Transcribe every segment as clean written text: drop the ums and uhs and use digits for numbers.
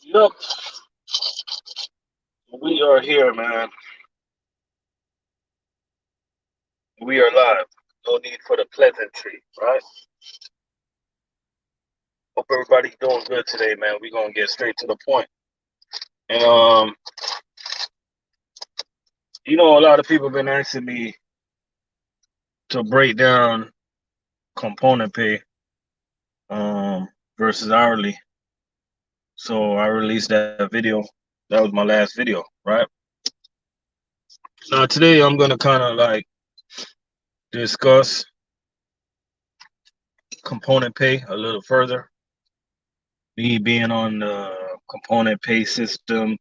Yep, we are here, man. We are live. No need for the pleasantry, right? Hope everybody's doing good today, man. We're gonna get straight to the point. And a lot of people have been asking me to break down component pay versus hourly. So I released that video. That was my last video, right? Now today I'm gonna kind of like discuss component pay a little further. Me being on the component pay system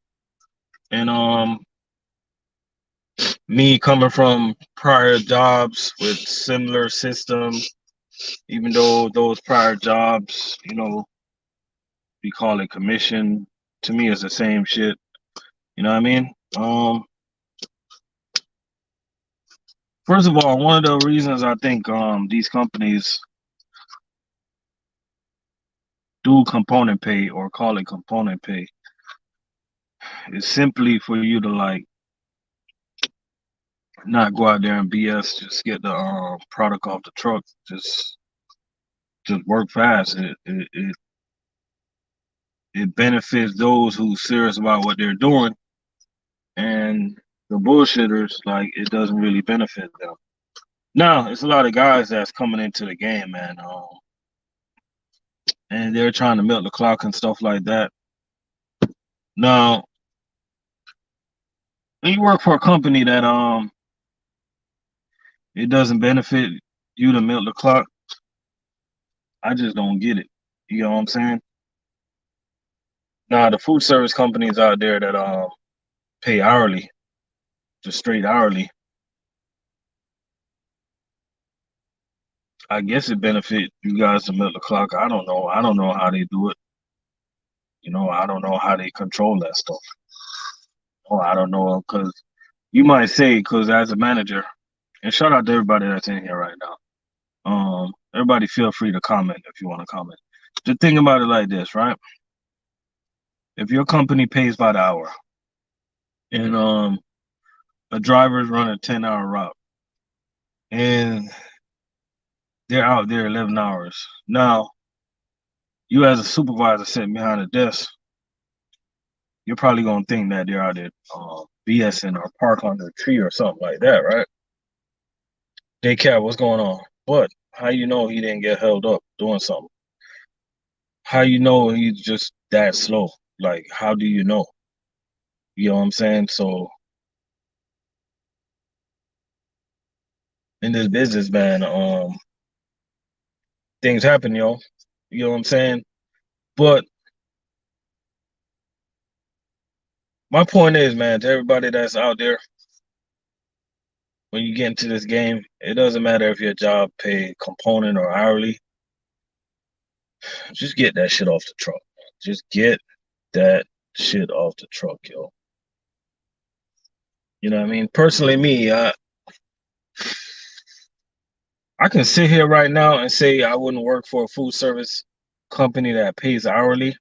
and me coming from prior jobs with similar systems, even though those prior jobs, we call it commission. To me, it's the same shit. You know what I mean? First of all, one of the reasons I think these companies do component pay or call it component pay is simply for you to like not go out there and BS, just get the product off the truck, just work fast. It benefits those who serious about what they're doing, and the bullshitters, like, it doesn't really benefit them. Now, it's a lot of guys that's coming into the game, man, and they're trying to milk the clock and stuff like that. Now, when you work for a company that it doesn't benefit you to milk the clock, I just don't get it. You know what I'm saying? Now, the food service companies out there that pay hourly, just straight hourly, I guess it benefit you guys to milk the clock. I don't know. I don't know how they do it. I don't know how they control that stuff. Oh, I don't know, because you might say, because as a manager, and shout out to everybody that's in here right now. Everybody feel free to comment if you want to comment. Just think about it like this, right? If your company pays by the hour and a driver's running a 10-hour route and they're out there 11 hours. Now, you as a supervisor sitting behind a desk, you're probably gonna think that they're out there BSing or park under a tree or something like that, right? They care what's going on. But how you know he didn't get held up doing something? How you know he's just that slow? Like, how do you know? You know what I'm saying? So in this business, man, things happen, yo. You know what I'm saying? But my point is, man, to everybody that's out there, when you get into this game, it doesn't matter if your job paid component or hourly. Just get that shit off the truck. Just get that shit off the truck, yo. You know what I mean? Personally, me, I can sit here right now and say I wouldn't work for a food service company that pays hourly.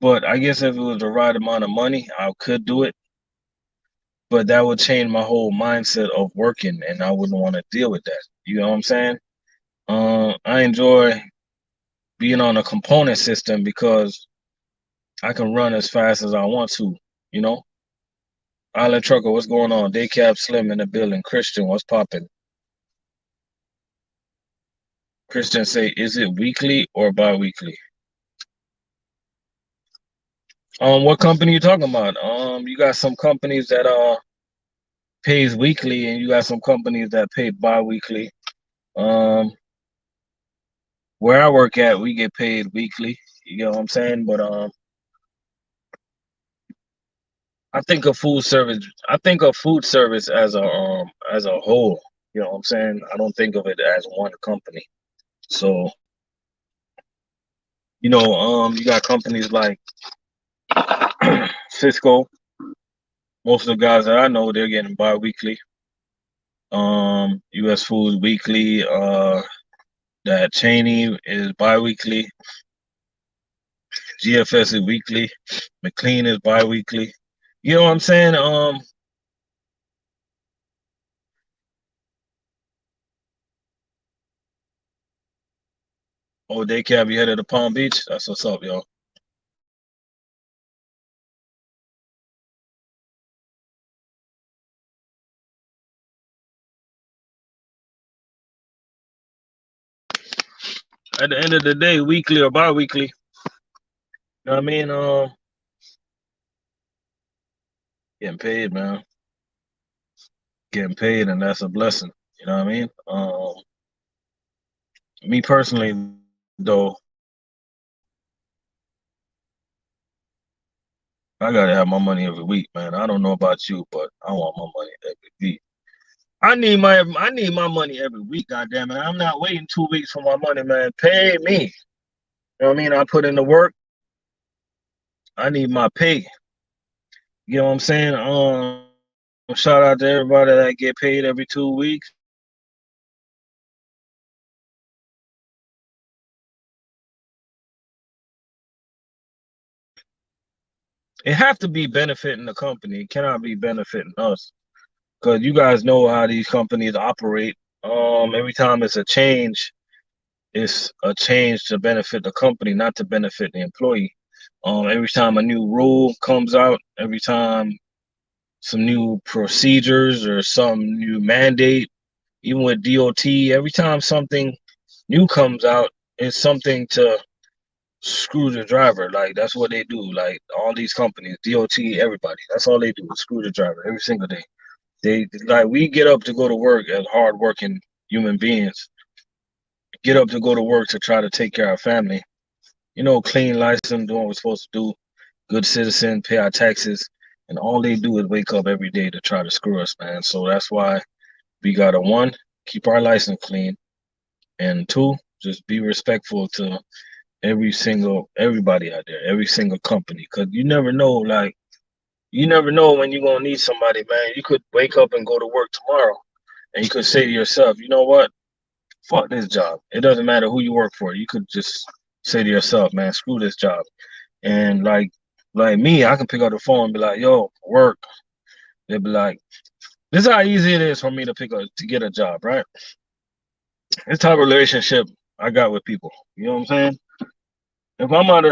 But I guess if it was the right amount of money, I could do it. But that would change my whole mindset of working, and I wouldn't want to deal with that. You know what I'm saying? I enjoy being on a component system because I can run as fast as I want to. You know, Island Trucker, what's going on? Daycap Slim in the building. Christian, what's popping? Christian say, is it weekly or bi-weekly? What company you talking about? You got some companies that pays weekly, and you got some companies that pay bi-weekly. Um, where I work at, we get paid weekly. You know what I'm saying? But I think of food service. I think of food service as a whole. You know what I'm saying? I don't think of it as one company. So you got companies like Cisco. Most of the guys that I know, they're getting bi-weekly. U.S. Foods weekly. That Cheney is bi-weekly. GFS is weekly. McLean is bi-weekly. You know what I'm saying? Oh, day cab, you headed to Palm Beach? That's what's up, yo. At the end of the day, weekly or bi-weekly, you know what I mean? Getting paid, man. Getting paid, and that's a blessing. You know what I mean? Me personally, though, I gotta have my money every week, man. I don't know about you, but I want my money every week. I need my money every week, goddamn it. I'm not waiting 2 weeks for my money, man. Pay me. You know what I mean? I put in the work. I need my pay. You know what I'm saying? Shout out to everybody that get paid every 2 weeks. It have to be benefiting the company. It cannot be benefiting us. Because you guys know how these companies operate. Every time it's a change to benefit the company, not to benefit the employee. Every time a new rule comes out, every time some new procedures or some new mandate, even with DOT, every time something new comes out, it's something to screw the driver. Like that's what they do. Like all these companies, DOT, everybody, that's all they do is screw the driver every single day. They like we get up to go to work as hardworking human beings, get up to go to work to try to take care of our family. You know, clean license, doing what we're supposed to do, good citizen, pay our taxes, and all they do is wake up every day to try to screw us, man. So that's why we gotta one, keep our license clean, and two, just be respectful to everybody out there, every single company, because you never know when you're gonna need somebody, man. You could wake up and go to work tomorrow, and you could say to yourself, you know what? Fuck this job. It doesn't matter who you work for. You could just say to yourself, man, screw this job. And like me, I can pick up the phone and be like, yo, work. They'll be like, this is how easy it is for me to get a job, right? This type of relationship I got with people. You know what I'm saying? If I'm out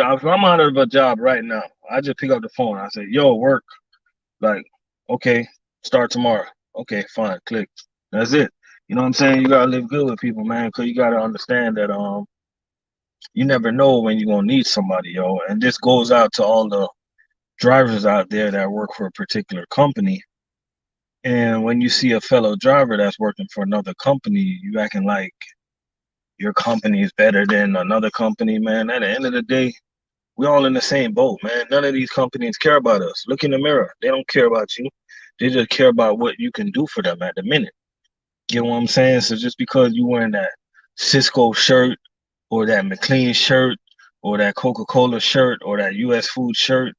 of a job right now, I just pick up the phone. I say, yo, work. Like, okay, start tomorrow. Okay, fine, click. That's it. You know what I'm saying? You gotta live good with people, man, because you gotta understand that you never know when you're gonna need somebody, yo. And this goes out to all the drivers out there that work for a particular company. And when you see a fellow driver that's working for another company, you acting like your company is better than another company, man. At the end of the day, we all in the same boat, man. None of these companies care about us. Look in the mirror. They don't care about you. They just care about what you can do for them at the minute. You know what I'm saying? So just because you wearing that Cisco shirt or that McLean shirt or that Coca-Cola shirt or that US Food shirt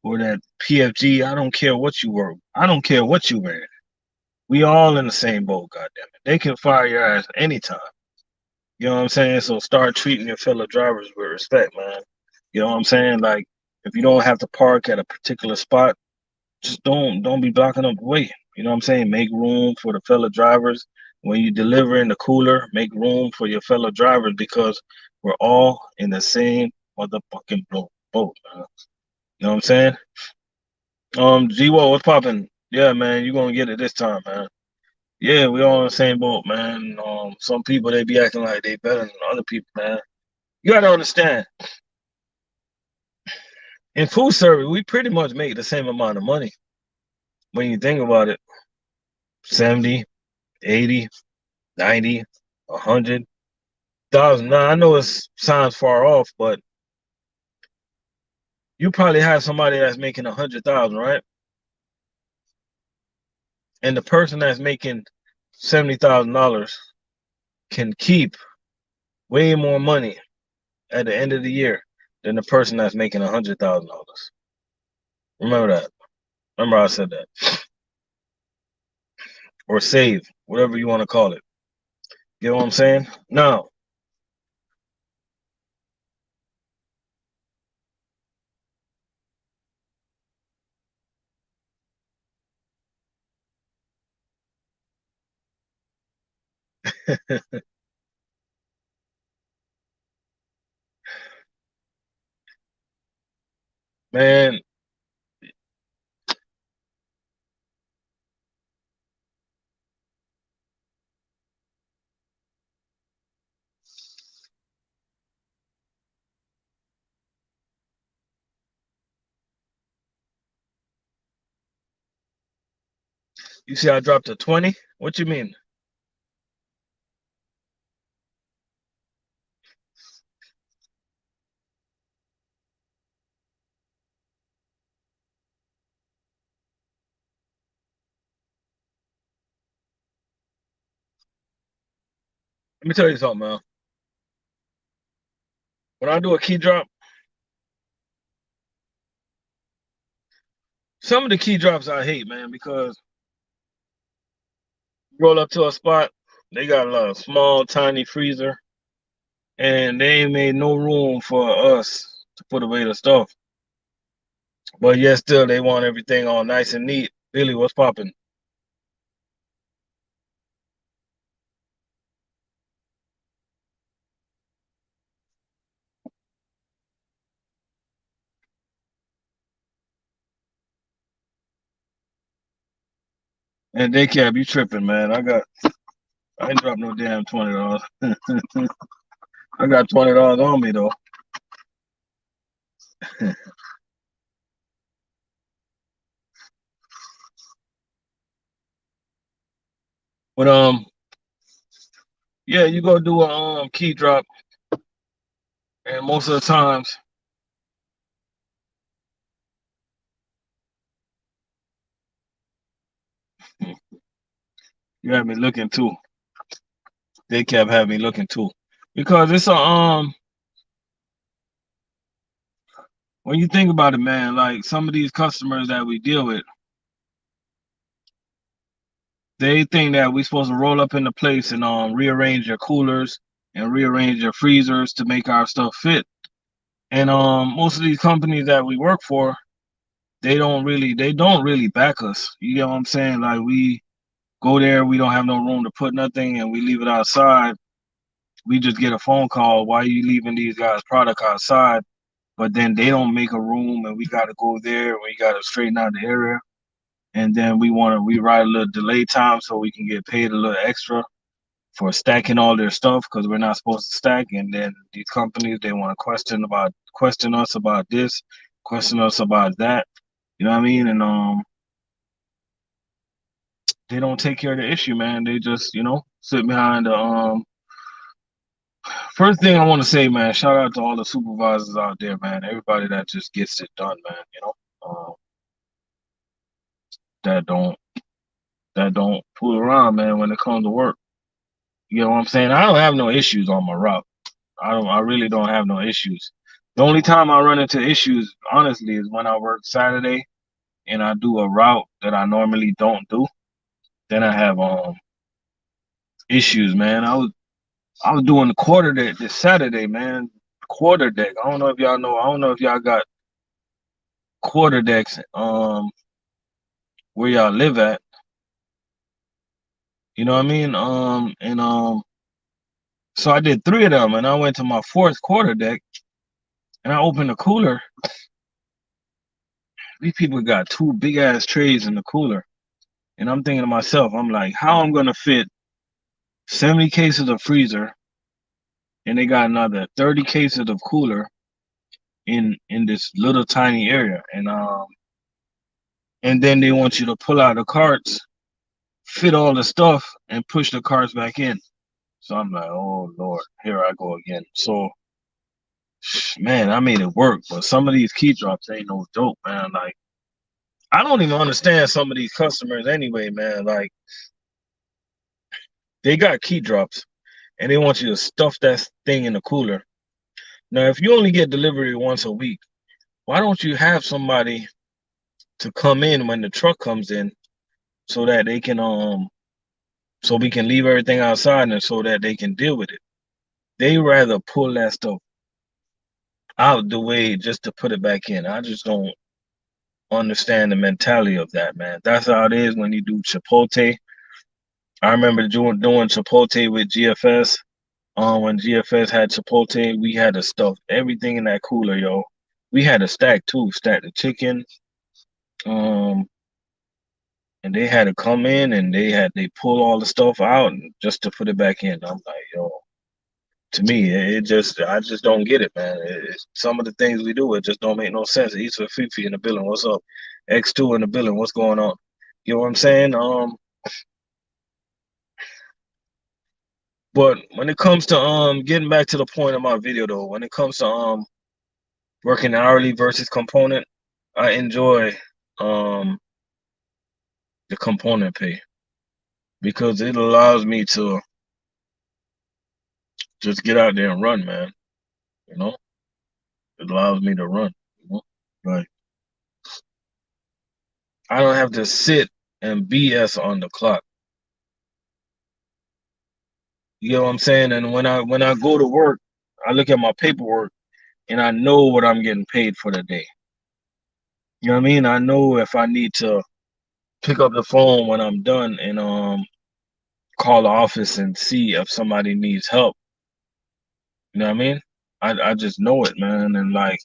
or that PFG, I don't care what you wear. I don't care what you wear. We all in the same boat, goddamn it. They can fire your ass anytime. You know what I'm saying? So start treating your fellow drivers with respect, man. You know what I'm saying? Like if you don't have to park at a particular spot, just don't be blocking up the way. You know what I'm saying? Make room for the fellow drivers. When you deliver in the cooler, make room for your fellow drivers because we're all in the same motherfucking boat, man. You know what I'm saying? G-Wo, what's popping? Yeah, man, you gonna get it this time, man. Yeah, we all in the same boat, man. Some people they be acting like they better than other people, man. You gotta understand, in food service, we pretty much make the same amount of money when you think about it. 70, 80, 90, 100,000. Now I know it sounds far off, but you probably have somebody that's making 100,000, right? And the person that's making $70,000 can keep way more money at the end of the year than the person that's making $100,000. Remember that. Remember I said that. Or save, whatever you want to call it. You know what I'm saying? Now, Man, you see I dropped to 20? What you mean? Let me tell you something, man. When I do a key drop, some of the key drops I hate, man, because you roll up to a spot, they got a small, tiny freezer, and they ain't made no room for us to put away the stuff. But yet still they want everything all nice and neat. Billy, what's popping? And they cab, you tripping, man. I ain't dropped no damn $20. I got $20 on me though. But yeah, you go do a key drop, and most of the times you have me looking too. They kept having me looking too, because it's a when you think about it, man, like some of these customers that we deal with, they think that we're supposed to roll up in the place and rearrange your coolers and rearrange your freezers to make our stuff fit. And most of these companies that we work for, they don't really back us. You know what I'm saying? Like we go there, we don't have no room to put nothing, and we leave it outside. We just get a phone call, why are you leaving these guys' product outside? But then they don't make a room, and we got to go there. We got to straighten out the area, and then we write a little delay time so we can get paid a little extra for stacking all their stuff because we're not supposed to stack. And then these companies, they want to question us about this, question us about that. You know what I mean? And they don't take care of the issue, man. They just, sit behind the first thing I want to say, man, shout out to all the supervisors out there, man. Everybody that just gets it done, man, that don't fool around, man, when it comes to work. You know what I'm saying? I don't have no issues on my route. I really don't have no issues. The only time I run into issues, honestly, is when I work Saturday and I do a route that I normally don't do. Then I have issues, man. I was doing the quarter deck this Saturday, man. Quarter deck. I don't know if y'all know. I don't know if y'all got quarter decks where y'all live at. You know what I mean? And so I did three of them, and I went to my fourth quarter deck, and I opened the cooler. These people got two big ass trays in the cooler, and I'm thinking to myself, I'm like, how I'm gonna fit 70 cases of freezer, and they got another 30 cases of cooler in this little tiny area, and then they want you to pull out the carts, fit all the stuff, and push the carts back in. So I'm like, oh Lord, here I go again. So man, I made it work, but some of these key drops ain't no joke, man. Like I don't even understand some of these customers anyway, man. Like they got key drops and they want you to stuff that thing in the cooler. Now, if you only get delivery once a week, why don't you have somebody to come in when the truck comes in so that they can so we can leave everything outside and so that they can deal with it. They rather pull that stuff out the way just to put it back in. I just don't understand the mentality of that, man. That's how it is when you do Chipotle I remember doing Chipotle with GFS. When GFS had Chipotle, we had to stuff everything in that cooler, yo. We had to stack too, stack the chicken. Um, and they had to come in and they pull all the stuff out and just to put it back in. I'm like, yo, to me, it just I just don't get it, man. Some of the things we do, it just don't make no sense. Issa Fifi in the building, what's up? X2 in the building, what's going on? You know what I'm saying? But when it comes to getting back to the point of my video though, when it comes to working hourly versus component, I enjoy um the component pay because it allows me to just get out there and run, man. You know, it allows me to run. You know, like I don't have to sit and BS on the clock. You know what I'm saying? And when I go to work, I look at my paperwork and I know what I'm getting paid for the day. You know what I mean? I know if I need to pick up the phone when I'm done and call the office and see if somebody needs help. You know what I mean? I just know it, man. And like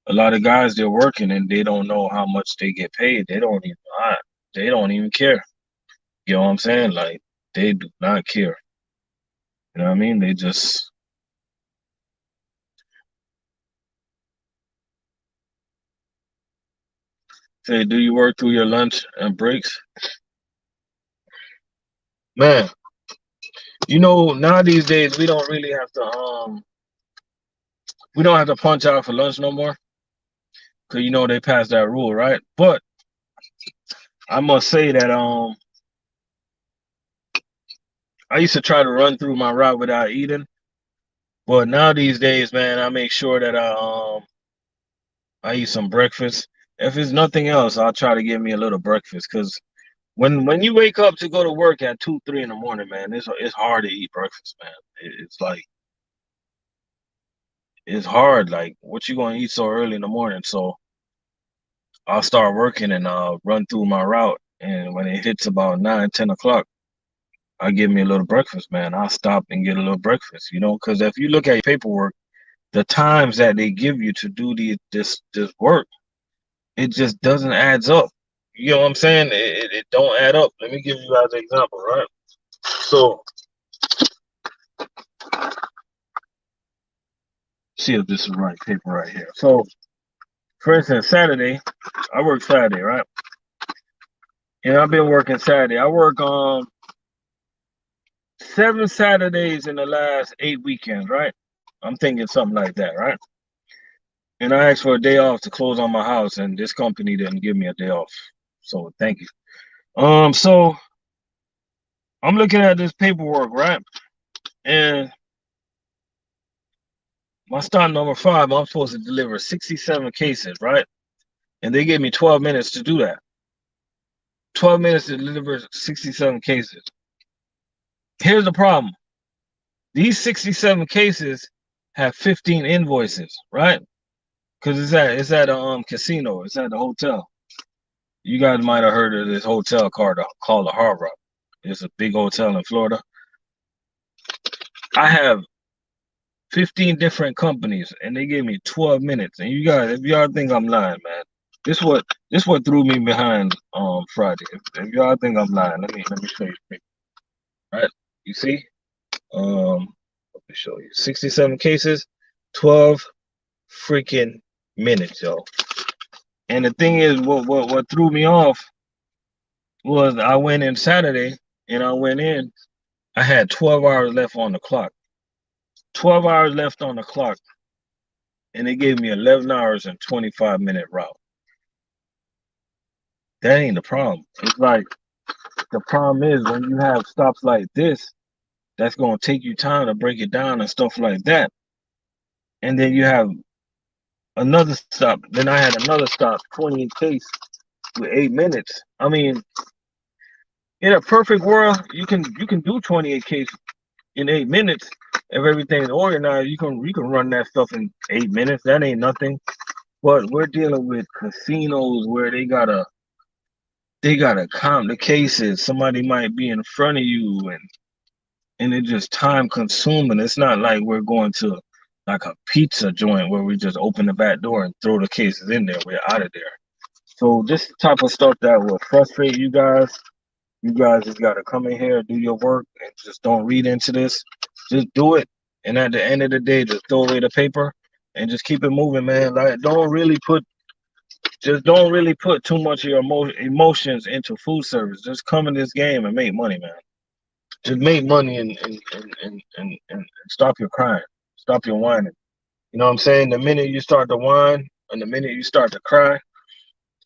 a lot of guys, they're working and they don't know how much they get paid. They don't even care. You know what I'm saying? Like they do not care. You know what I mean? They just say, "Do you work through your lunch and breaks?" Man, you know, now these days we don't have to punch out for lunch no more. Cause you know they passed that rule, right? But I must say that I used to try to run through my route without eating. But now these days, man, I make sure that I eat some breakfast. If it's nothing else, I'll try to get me a little breakfast. Cause when you wake up to go to work at 2, 3 in the morning, man, it's hard to eat breakfast, man. It's like it's hard. Like what you gonna eat so early in the morning? So I'll start working and I'll run through my route. And when it hits about 9, 10 o'clock, I give me a little breakfast, man. I'll stop and get a little breakfast, you know, because if you look at your paperwork, the times that they give you to do this work, it just doesn't adds up. You know what I'm saying? It don't add up. Let me give you guys an example, right? So see if this is right paper right here. So for instance, Saturday, I work Saturday, right? And I've been working Saturday. I work 7 Saturdays in the last 8 weekends, right? I'm thinking something like that, right? And I asked for a day off to close on my house, and this company didn't give me a day off. So thank you. So I'm looking at this paperwork, right? And my start number 5, I'm supposed to deliver 67 cases, right? And they gave me 12 minutes to do that. 12 minutes to deliver 67 cases. Here's the problem. These 67 cases have 15 invoices, right? Because it's at a casino, it's at the hotel. You guys might have heard of this hotel called the Hard Rock. It's a big hotel in Florida. I have 15 different companies and they gave me 12 minutes. And you guys, if y'all think I'm lying, man, this what threw me behind Friday. If y'all think I'm lying, let me show you. Right? You see? Let me show you. 67 cases, 12 freaking minutes, yo. And the thing is, what threw me off was I went in Saturday and I went in, I had 12 hours left on the clock. 12 hours left on the clock, and they gave me 11 hours and 25-minute route. That ain't the problem. It's like the problem is when you have stops like this, that's gonna take you time to break it down and stuff like that. And then you have another stop. Then I had another stop, 28 case with 8 minutes. I mean, in a perfect world, you can do 28 cases in 8 minutes. If everything's organized, you can run that stuff in 8 minutes. That ain't nothing. But we're dealing with casinos where they gotta they gotta count the cases. Somebody might be in front of you, and it's just time consuming. It's not like we're going to like a pizza joint where we just open the back door and throw the cases in there. We're out of there. So this is the type of stuff that will frustrate you guys. You guys just gotta come in here, do your work, and just don't read into this. Just do it. And at the end of the day, just throw away the paper and just keep it moving, man. Like don't really put too much of your emotions into food service. Just come in this game and make money, man. Just make money and stop your crying. Stop your whining. You know what I'm saying? The minute you start to whine and the minute you start to cry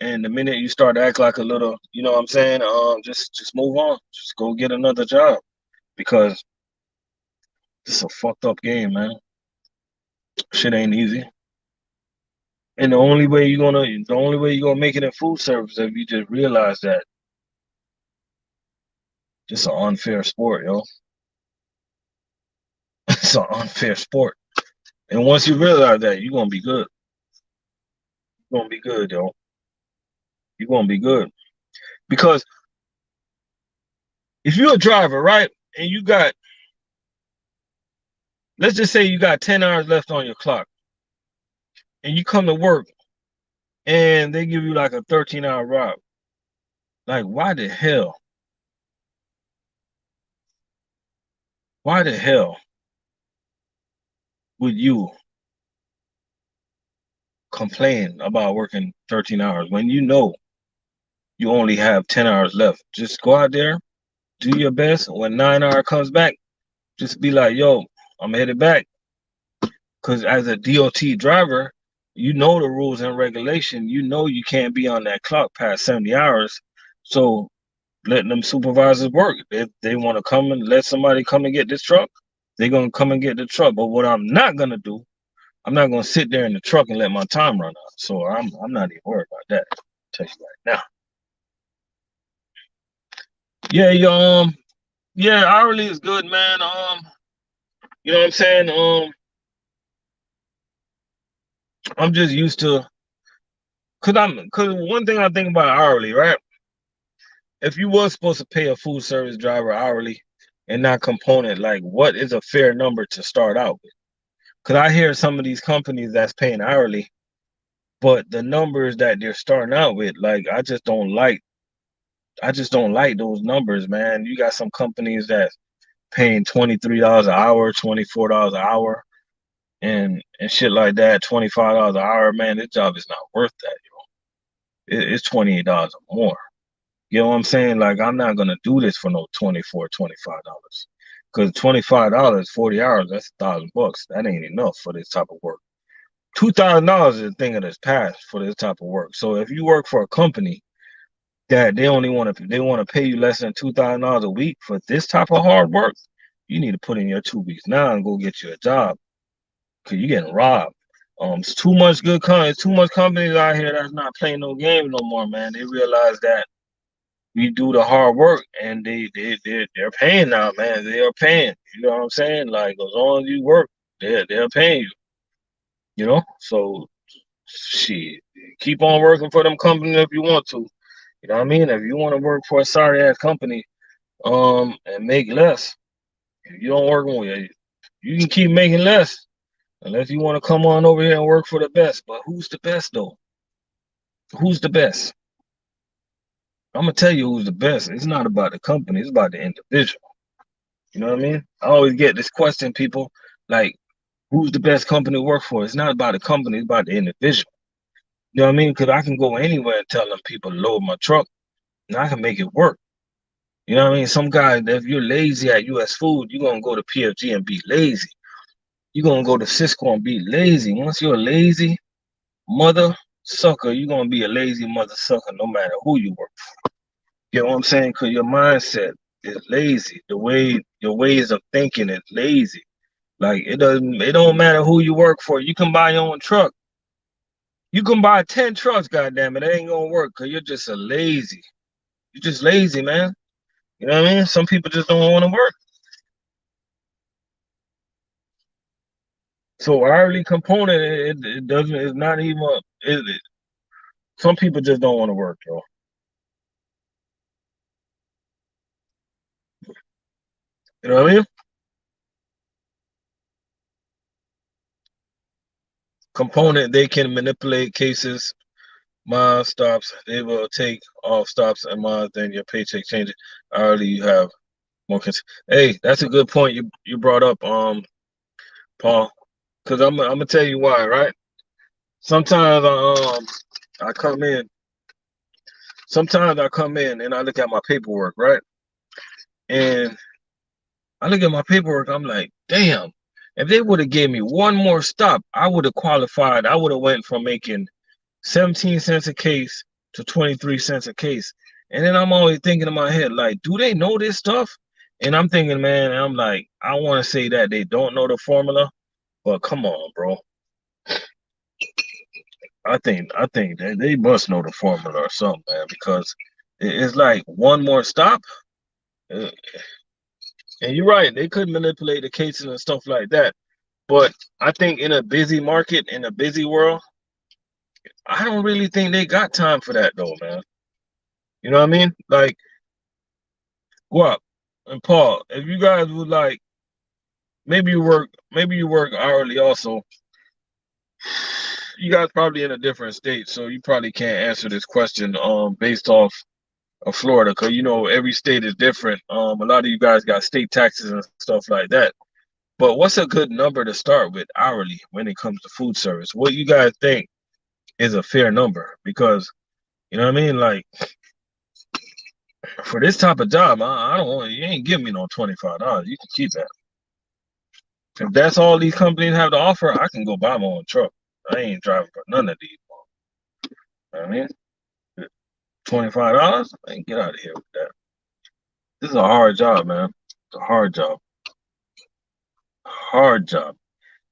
and the minute you start to act like a little, you know what I'm saying? Just move on. Just go get another job because this is a fucked up game, man. Shit ain't easy. And the only way you're gonna make it in food service if you just realize that it's an unfair sport, yo. It's an unfair sport. And once you realize that, you're gonna be good. You're gonna be good, yo. You're gonna be good. Because if you're a driver, right, and you got, let's just say you got 10 hours left on your clock, and you come to work and they give you like a 13-hour route. Like, why the hell would you complain about working 13 hours when you know you only have 10 hours left? Just go out there, do your best. When 9 hour comes back, just be like, yo, I'm headed back. Because as a DOT driver, you know the rules and regulation. You know you can't be on that clock past 70 hours. So letting them supervisors work. If they want to come and let somebody come and get this truck, they're going to come and get the truck. But what I'm not going to do, I'm not going to sit there in the truck and let my time run out. So I'm not even worried about that. I'll tell you right now. Yeah, yeah, hourly is good, man. You know what I'm saying? I'm just used to, cause one thing I think about hourly, right? If you was supposed to pay a food service driver hourly and not component, like what is a fair number to start out with? Cause I hear some of these companies that's paying hourly, but the numbers that they're starting out with, like I just don't like those numbers, man. You got some companies that paying $23 an hour, $24 an hour, and shit like that, $25 an hour, man. This job is not worth that, yo. It's $28 or more. You know what I'm saying? Like I'm not gonna do this for no 24, $25. Cause $25, 40 hours, that's $1,000. That ain't enough for this type of work. $2,000 is a thing of this past for this type of work. So if you work for a company that they want to pay you less than $2,000 a week for this type of hard work, you need to put in your 2 weeks now and go get you a job because you're getting robbed. It's too much it's too much companies out here that's not playing no game no more, man. They realize that we do the hard work and they're paying now, man. They are paying. You know what I'm saying? Like as long as you work, they're paying you. You know? So shit. Keep on working for them companies if you want to. You know what I mean? If you want to work for a sorry ass company, and make less, if you don't work with it, you can keep making less. Unless you want to come on over here and work for the best. But who's the best though? Who's the best? I'm gonna tell you who's the best. It's not about the company, it's about the individual. You know what I mean? I always get this question, people, like, who's the best company to work for? It's not about the company, it's about the individual. You know what I mean? Because I can go anywhere and tell them people to load my truck and I can make it work. You know what I mean? Some guys, if you're lazy at US Food, you're gonna go to PFG and be lazy. You're gonna go to Cisco and be lazy. Once you're a lazy mother sucker, you're gonna be a lazy mother sucker no matter who you work for. You know what I'm saying? Because your mindset is lazy. The way your ways of thinking is lazy. Like it don't matter who you work for. You can buy your own truck. You can buy 10 trucks, goddamn it. It ain't gonna work because you're just a lazy. You're just lazy, man. You know what I mean? Some people just don't want to work. So hourly component, it doesn't. It's not even. Some people just don't want to work, yo. You know what I mean? Component, they can manipulate cases, miles, stops. They will take off stops and miles, then your paycheck changes. Hourly, you have more. Hey, that's a good point you brought up, Paul. Because I'm gonna tell you why, right? Sometimes I come in. Sometimes I come in and I look at my paperwork, right? And I look at my paperwork. I'm like, damn. If they would have gave me one more stop, I would have qualified. I would have went from making 17 cents a case to 23 cents a case. And then I'm always thinking in my head, like, do they know this stuff? And I'm thinking, man, I'm like, I want to say that they don't know the formula, but come on, bro. I think that they must know the formula or something, man, because it's like one more stop. uh, And you're right, they could manipulate the cases and stuff like that. But I think in a busy market, in a busy world, I don't really think they got time for that though, man. You know what I mean? Like, Guap and Paul, if you guys would like, maybe you work hourly also. You guys probably in a different state, so you probably can't answer this question based off of Florida, because you know every state is different. A lot of you guys got state taxes and stuff like that. But what's a good number to start with hourly when it comes to food service? What you guys think is a fair number? Because you know what I mean, like for this type of job, I don't want you ain't giving me no $25. You can keep that. If that's all these companies have to offer, I can go buy my own truck. I ain't driving for none of these. You know what I mean, $25, I can get out of here with that. This is a hard job, man. It's a hard job. Hard job.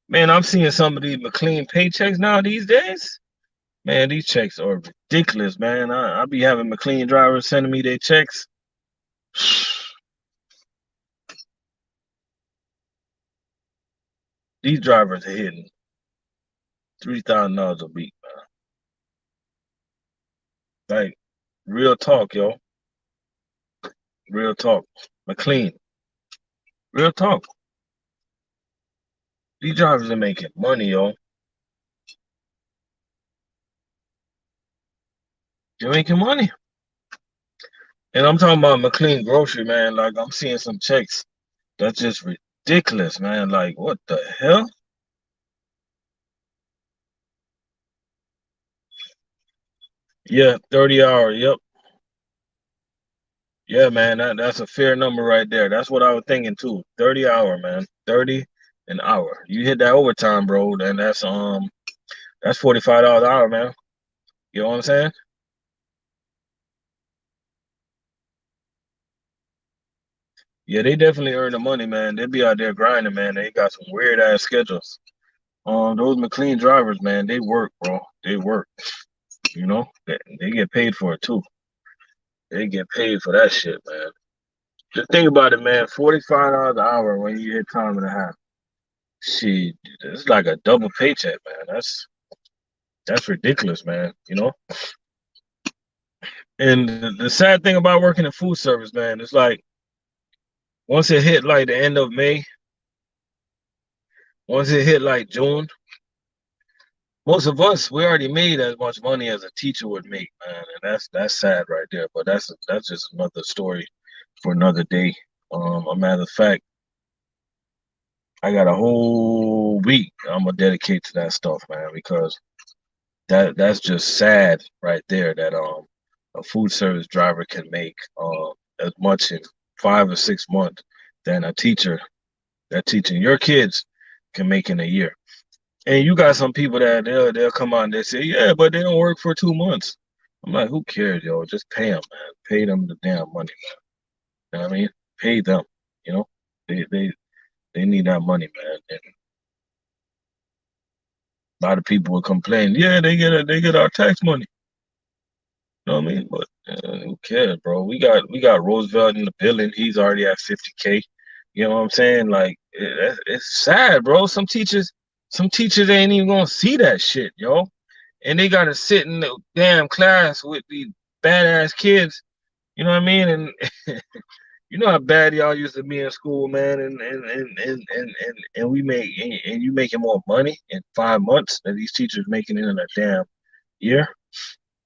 Man, I'm seeing some of these McLean paychecks now these days. Man, these checks are ridiculous, man. I be having McLean drivers sending me their checks. These drivers are hitting $3,000 a week, man. Like, real talk, yo. Real talk. McLean. Real talk. These drivers are making money, yo. They're making money. And I'm talking about McLean grocery, man. Like, I'm seeing some checks that's just ridiculous, man. Like, what the hell? Yeah, 30 hours. Yep. Yeah, man. That's a fair number right there. That's what I was thinking too. 30 hour, man. 30 an hour. You hit that overtime, bro, then that's $45 an hour, man. You know what I'm saying? Yeah, they definitely earn the money, man. They be out there grinding, man. They got some weird ass schedules. Those McLean drivers, man, they work, bro. They work. You know, they get paid for it too. They get paid for that shit, man. Just think about it, man. $45 an hour when you hit time and a half. Shit, it's like a double paycheck, man. That's ridiculous, man. You know. And the sad thing about working in food service, man, it's like once it hit like the end of May, once it hit like June, most of us we already made as much money as a teacher would make, man, and that's sad right there. But that's just another story for another day. A matter of fact, I got a whole week I'm gonna dedicate to that stuff, man, because that's just sad right there that a food service driver can make as much in 5 or 6 months than a teacher that teaching your kids can make in a year. And you got some people that they'll come out and they say, yeah, but they don't work for 2 months. I'm like, who cares, yo? Just pay them, man. Pay them the damn money, man. You know what I mean? Pay them. You know, they they they need that money, man. And a lot of people will complain, yeah, they get our tax money. You know what I mean? But who cares, bro? We got Roosevelt in the building. He's already at 50K. You know what I'm saying? Like it's sad, bro. Some teachers ain't even gonna see that shit, yo. And they gotta sit in the damn class with these badass kids. You know what I mean? And You know how bad y'all used to be in school, man, and we make and you making more money in 5 months than these teachers making it in a damn year.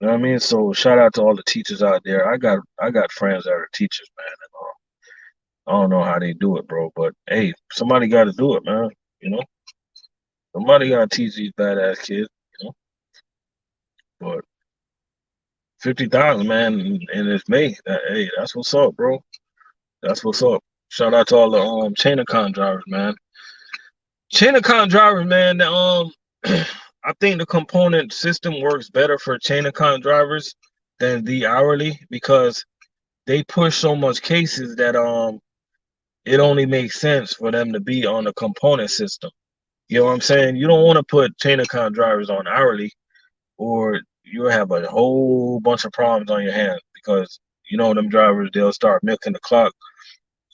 You know what I mean? So shout out to all the teachers out there. I got friends that are teachers, man. And, I don't know how they do it, bro. But hey, somebody got to do it, man. You know, somebody got to teach these badass kids. You know, but 50,000, man, and it's May. Hey, that's what's up, bro. That's what's up. Shout out to all the chain of con drivers, man. Chain of con drivers, man. I think the component system works better for chain of con drivers than the hourly because they push so much cases that it only makes sense for them to be on the component system. You know what I'm saying? You don't want to put chain of con drivers on hourly, or you'll have a whole bunch of problems on your hands because you know them drivers they'll start milking the clock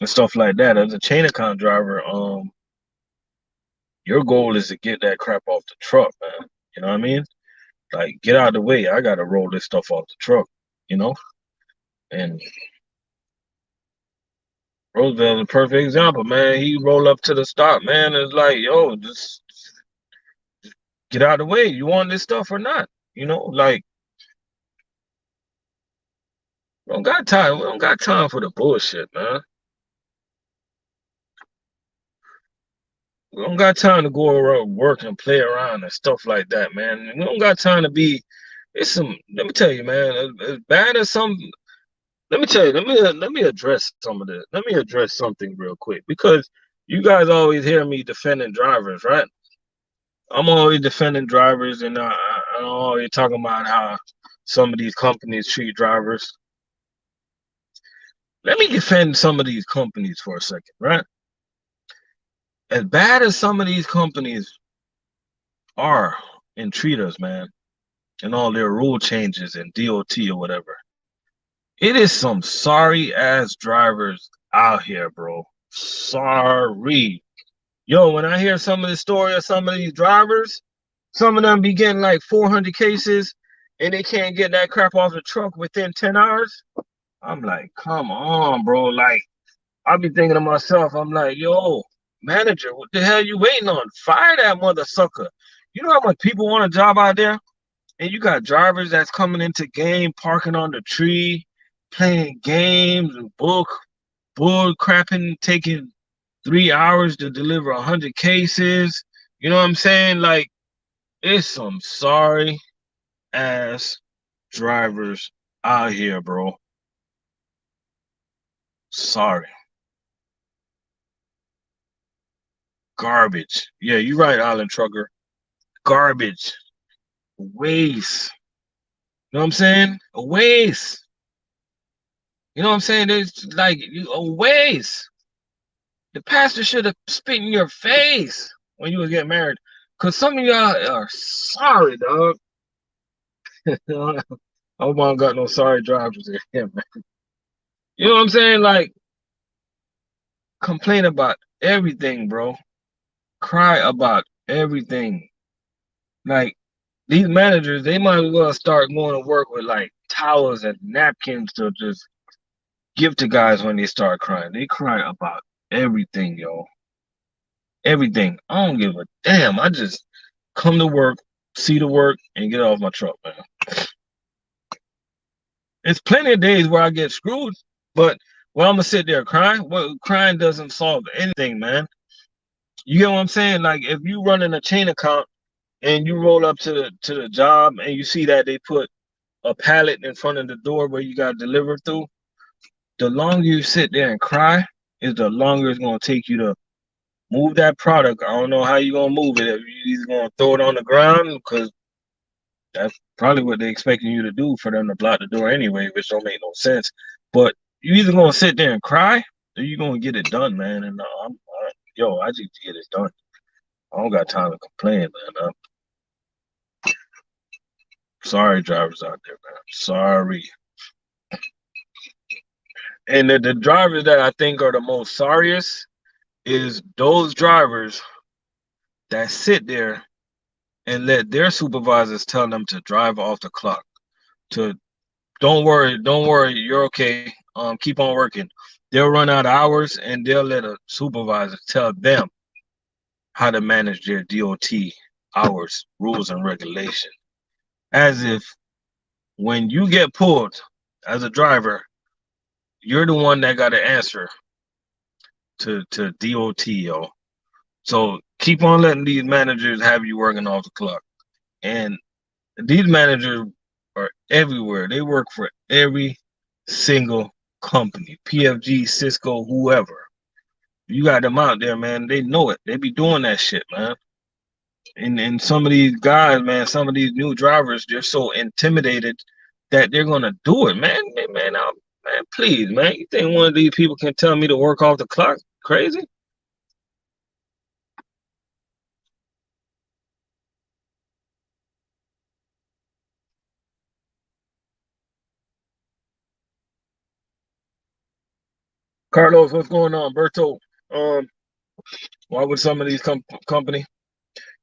and stuff like that. As a chain of con driver, your goal is to get that crap off the truck, man. You know what I mean? Like, get out of the way. I gotta roll this stuff off the truck, you know? And Roosevelt's a perfect example, man. He roll up to the stop, man. It's like, yo, just get out of the way. You want this stuff or not? You know, like we don't got time. We don't got time for the bullshit, man. We don't got time to go around work and play around and stuff like that, man. We don't got time to be. It's some. Let me tell you, man. As bad as some. Let me tell you. Let me address some of this. Let me address something real quick because you guys always hear me defending drivers, right? I'm always defending drivers, and I'm always talking about how some of these companies treat drivers. Let me defend some of these companies for a second, right? As bad as some of these companies are and treat us, man, and all their rule changes and DOT or whatever, it is some sorry ass drivers out here, bro. Sorry. Yo, when I hear some of the story of some of these drivers, some of them be getting like 400 cases and they can't get that crap off the truck within 10 hours. I'm like, come on, bro. Like, I be thinking to myself, I'm like, yo, manager, what the hell you waiting on? Fire that mother sucker. You know how much people want a job out there? And you got drivers that's coming into game, parking on the tree, playing games and bull crapping, taking 3 hours to deliver 100 cases. You know what I'm saying? Like, it's some sorry ass drivers out here, bro. Sorry. Garbage. Yeah, you're right, Island Trucker. Garbage. Waste. You know what I'm saying? A waste. You know what I'm saying? It's like a waste. The pastor should have spit in your face when you was getting married. Cause some of y'all are sorry, dog. I hope I don't got no sorry drivers in here, man. You know what I'm saying? Like, complain about everything, bro. Cry about everything. Like, these managers, they might as well start going to work with like towels and napkins to just give to guys when they start crying. They cry about everything, yo. Everything. I don't give a damn. I just come to work, see the work, and get off my truck, man. It's plenty of days where I get screwed, but well, I'm gonna sit there crying. Well, crying doesn't solve anything, man. You get what I'm saying? Like if you running a chain account and you roll up to the job and you see that they put a pallet in front of the door where you got delivered through, the longer you sit there and cry, is the longer it's gonna take you to move that product. I don't know how you gonna move it. If you either gonna throw it on the ground because that's probably what they're expecting you to do for them to block the door anyway, which don't make no sense. But you either gonna sit there and cry, or you gonna get it done, man. And yo, I just get it done. I don't got time to complain, man. Sorry, drivers out there, man. Sorry. And the drivers that I think are the most sorriest is those drivers that sit there and let their supervisors tell them to drive off the clock. To don't worry, you're okay. Keep on working. They'll run out of hours and they'll let a supervisor tell them how to manage their DOT hours, rules, and regulation. As if when you get pulled as a driver, you're the one that got to answer to DOT, yo. So keep on letting these managers have you working off the clock. And these managers are everywhere. They work for every single company, PFG, Cisco, whoever. You got them out there, man. They know it. They be doing that shit, man. And some of these guys, man, some of these new drivers, they're so intimidated that they're gonna do it, man. Man, please, man. You think one of these people can tell me to work off the clock? Crazy? Carlos, what's going on? Berto, um, why would some of these company?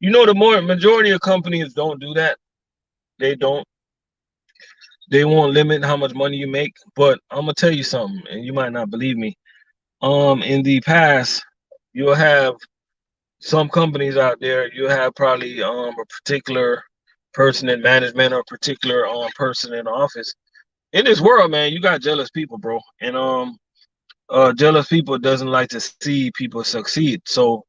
You know, the more majority of companies don't do that. They don't. They won't limit how much money you make. But I'm gonna tell you something, and you might not believe me. In the past, you'll have some companies out there. You have probably a particular person in management or a particular person in the office. In this world, man, you got jealous people, bro, and jealous people doesn't like to see people succeed. So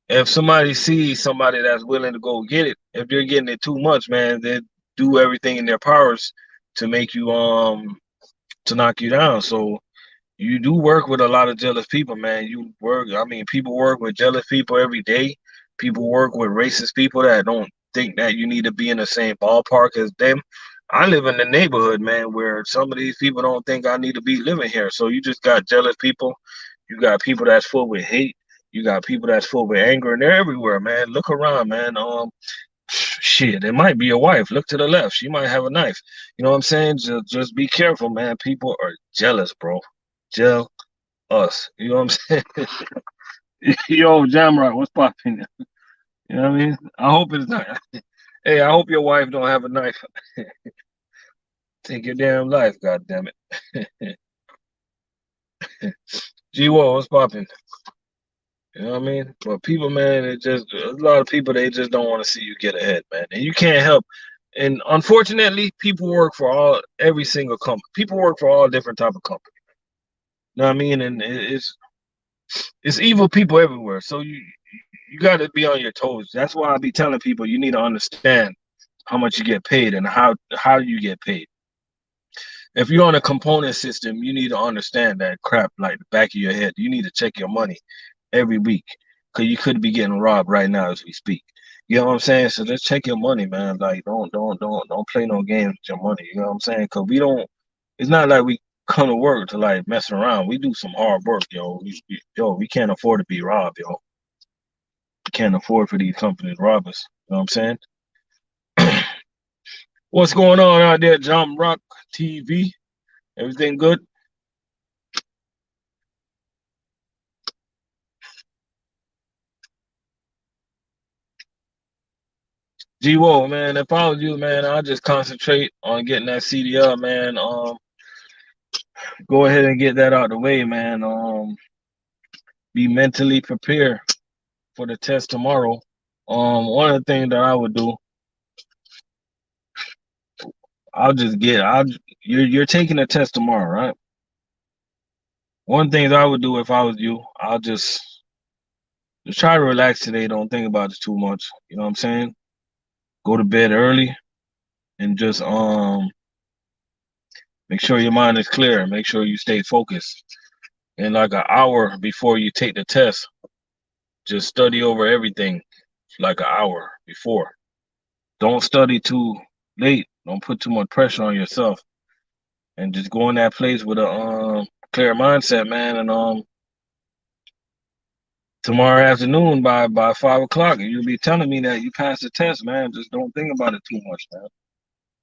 if somebody sees somebody that's willing to go get it, if they're getting it too much, man, they do everything in their powers to make you to knock you down. So you do work with a lot of jealous people, man. I mean, people work with jealous people every day. People work with racist people that don't think that you need to be in the same ballpark as them. I live in the neighborhood, man, where some of these people don't think I need to be living here. So you just got jealous people. You got people that's full with hate. You got people that's full with anger, and they're everywhere, man. Look around, man. Shit, it might be your wife. Look to the left. She might have a knife. You know what I'm saying? Just be careful, man. People are jealous, bro. Jealous. You know what I'm saying? Yo, Jamrock, what's popping? You know what I mean? I hope it's not. Hey, I hope your wife don't have a knife. Take your damn life, god damn it. G what's popping? You know what I mean? But people, man, it just a lot of people they just don't want to see you get ahead, man. And you can't help. And unfortunately, people work for every single company. People work for all different type of companies. You know what I mean? And it's evil people everywhere. So you got to be on your toes. That's why I be telling people you need to understand how much you get paid and how you get paid. If you're on a component system, you need to understand that crap like the back of your head. You need to check your money every week because you could be getting robbed right now as we speak. You know what I'm saying? So just check your money, man. Like don't play no games with your money. You know what I'm saying? Because we don't. It's not like we come to work to like mess around. We do some hard work, yo. We can't afford to be robbed, yo. We can't afford for these companies to rob us. You know what I'm saying? What's going on out there, John Rock TV? Everything good? G-Wo, man, if I was you, man, I'd just concentrate on getting that CDL, man. Go ahead and get that out the way, man. Be mentally prepared for the test tomorrow. One of the things that I would do, I'll you're taking a test tomorrow, right? One thing I would do if I was you, I'll just try to relax today. Don't think about it too much. You know what I'm saying? Go to bed early and just make sure your mind is clear. Make sure you stay focused. And like an hour before you take the test, just study over everything like an hour before. Don't study too late. Don't put too much pressure on yourself. And just go in that place with a clear mindset, man. And tomorrow afternoon by 5 o'clock, you'll be telling me that you passed the test, man. Just don't think about it too much, man. You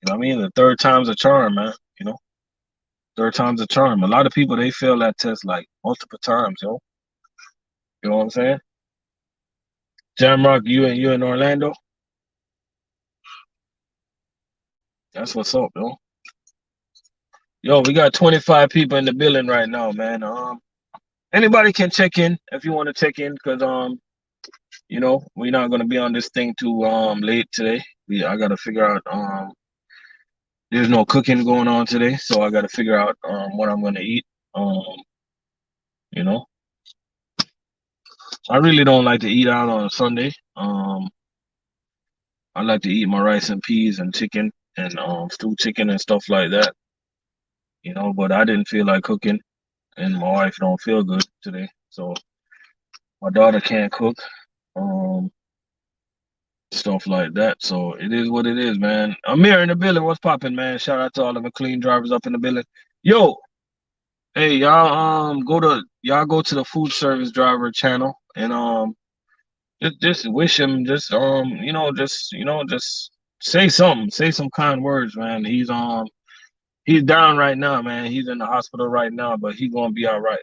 know what I mean? The third time's a charm, man. You know, third time's a charm. A lot of people they fail that test like multiple times, yo. You know what I'm saying? Jamrock, you in Orlando? That's what's up, yo. Yo, we got 25 people in the building right now, man. Anybody can check in if you want to check in, cause we're not gonna be on this thing too late today. I gotta figure out there's no cooking going on today, so I gotta figure out what I'm gonna eat. Um, you know, I really don't like to eat out on a Sunday. I like to eat my rice and peas and chicken and stewed chicken and stuff like that. But I didn't feel like cooking, and my wife don't feel good today, so my daughter can't cook. Um, Stuff like that. So it is what it is, man. Amir in the building. What's popping, man? Shout out to all the McLean drivers up in the building. Yo, hey, y'all go to the food service driver channel and just wish him just say something, say some kind words, man. He's down right now, man. He's in the hospital right now, but he's gonna be all right.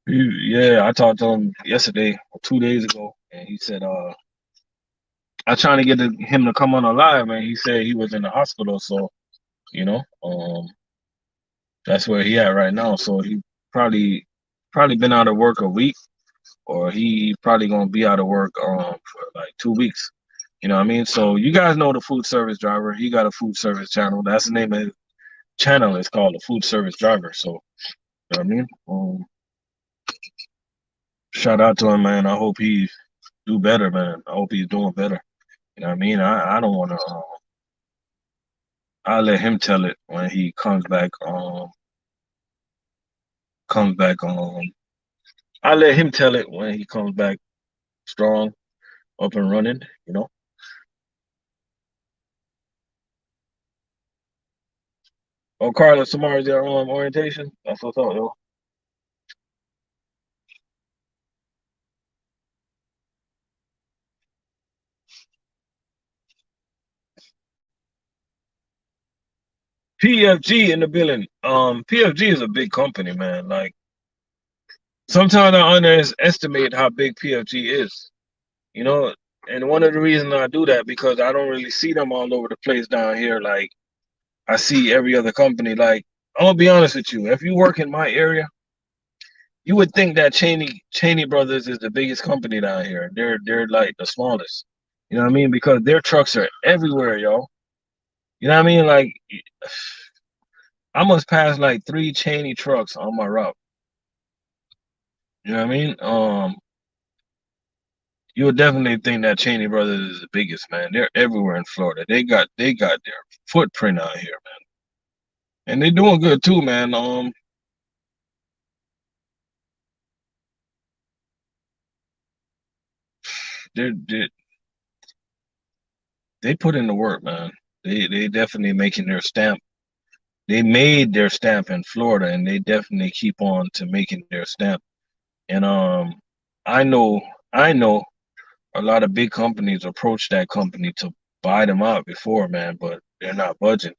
Yeah, I talked to him yesterday or 2 days ago, and he said I trying to get him to come on a live, and he said he was in the hospital, so you know, that's where he at right now. So he probably been out of work a week, or he probably gonna be out of work for like 2 weeks. You know what I mean? So you guys know the food service driver. He got a food service channel. That's the name of his channel. It's called the food service driver. So you know what I mean? Shout out to him, man. I hope he do better, man. I hope he's doing better. You know what I mean? I don't want to. I'll let him tell it when he comes back. Comes back. I'll let him tell it when he comes back strong, up and running. You know. Oh, Carlos, tomorrow's their orientation. That's what's up, yo. PFG in the building. PFG is a big company, man. Like sometimes I underestimate how big PFG is. You know, and one of the reasons I do that because I don't really see them all over the place down here. Like I see every other company. Like I'm gonna be honest with you. If you work in my area, you would think that Cheney Brothers is the biggest company down here. They're like the smallest. You know what I mean? Because their trucks are everywhere, yo. You know what I mean? Like I must pass like 3 Cheney trucks on my route. You know what I mean? You would definitely think that Cheney Brothers is the biggest, man. They're everywhere in Florida. They got their footprint out here, man. And they're doing good too, man. They they put in the work, man. They definitely making their stamp. They made their stamp in Florida, and they definitely keep on to making their stamp. And I know I know a lot of big companies approached that company to buy them out before, man, but they're not budging.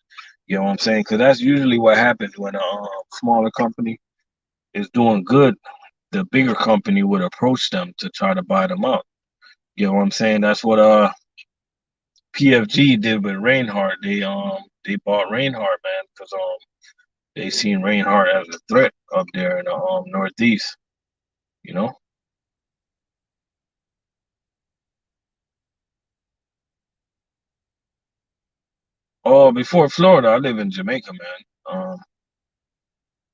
You know what I'm saying? Because that's usually what happens when a smaller company is doing good. The bigger company would approach them to try to buy them out. You know what I'm saying? That's what PFG did with Reinhardt. They bought Reinhardt, man, because they seen Reinhardt as a threat up there in the Northeast. You know. Oh, before Florida, I live in Jamaica, man.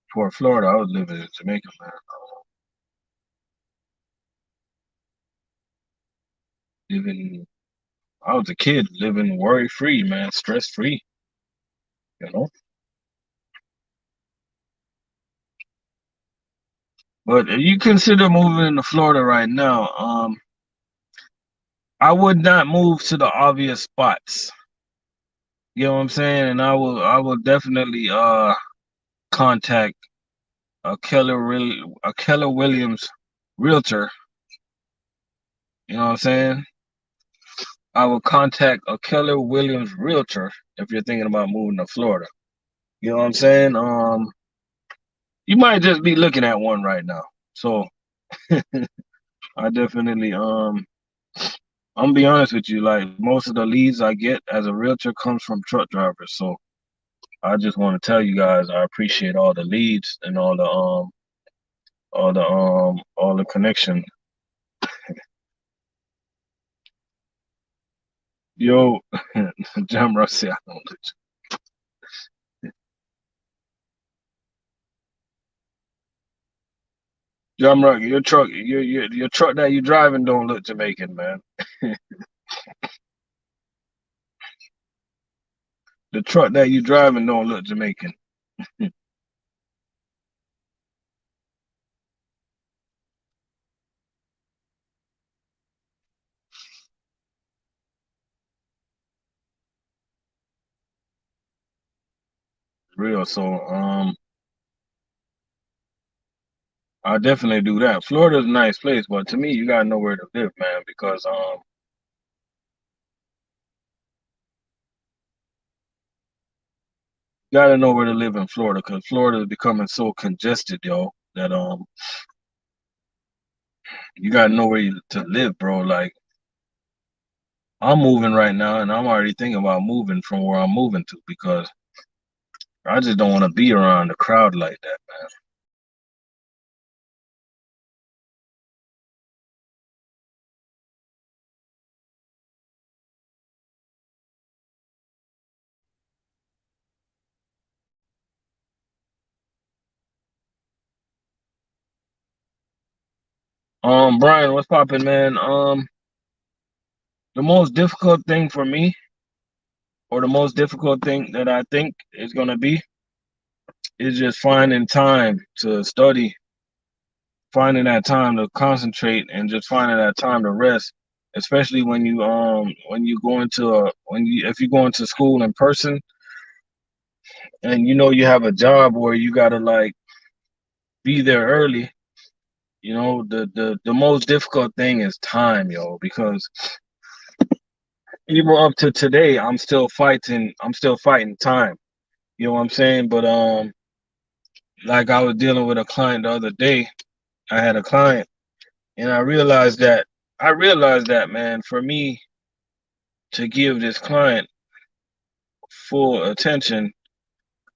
Before Florida, I was living in Jamaica, man. Living, I was a kid living worry free, man, stress free. You know. But if you consider moving to Florida right now, I would not move to the obvious spots. You know what I'm saying? And I will definitely contact a Keller Williams realtor. You know what I'm saying? I will contact a Keller Williams realtor if you're thinking about moving to Florida. You know what I'm saying? You might just be looking at one right now. So I definitely I'm gonna be honest with you, like most of the leads I get as a realtor comes from truck drivers. So I just want to tell you guys I appreciate all the leads and all the connection. Yo, Jam Rusty, I don't Jamrock, your truck that you driving don't look Jamaican, man. The truck that you driving don't look Jamaican. Real. So I definitely do that. Florida's a nice place, but to me, you gotta know where to live, man, because you gotta know where to live in Florida, because Florida is becoming so congested, yo, that you gotta know to live, bro. Like I'm moving right now, and I'm already thinking about moving from where I'm moving to because I just don't want to be around the crowd like that, man. Brian, what's poppin', man? The most difficult thing for me, or the most difficult thing that I think is gonna be, is just finding time to study, finding that time to concentrate, and just finding that time to rest. Especially when you go into when you if you go into school in person, and you know you have a job where you gotta like be there early. You know, the most difficult thing is time, yo, because even up to today, I'm still fighting time. You know what I'm saying? But like I was dealing with a client the other day. I had a client, and I realized that, man, for me to give this client full attention,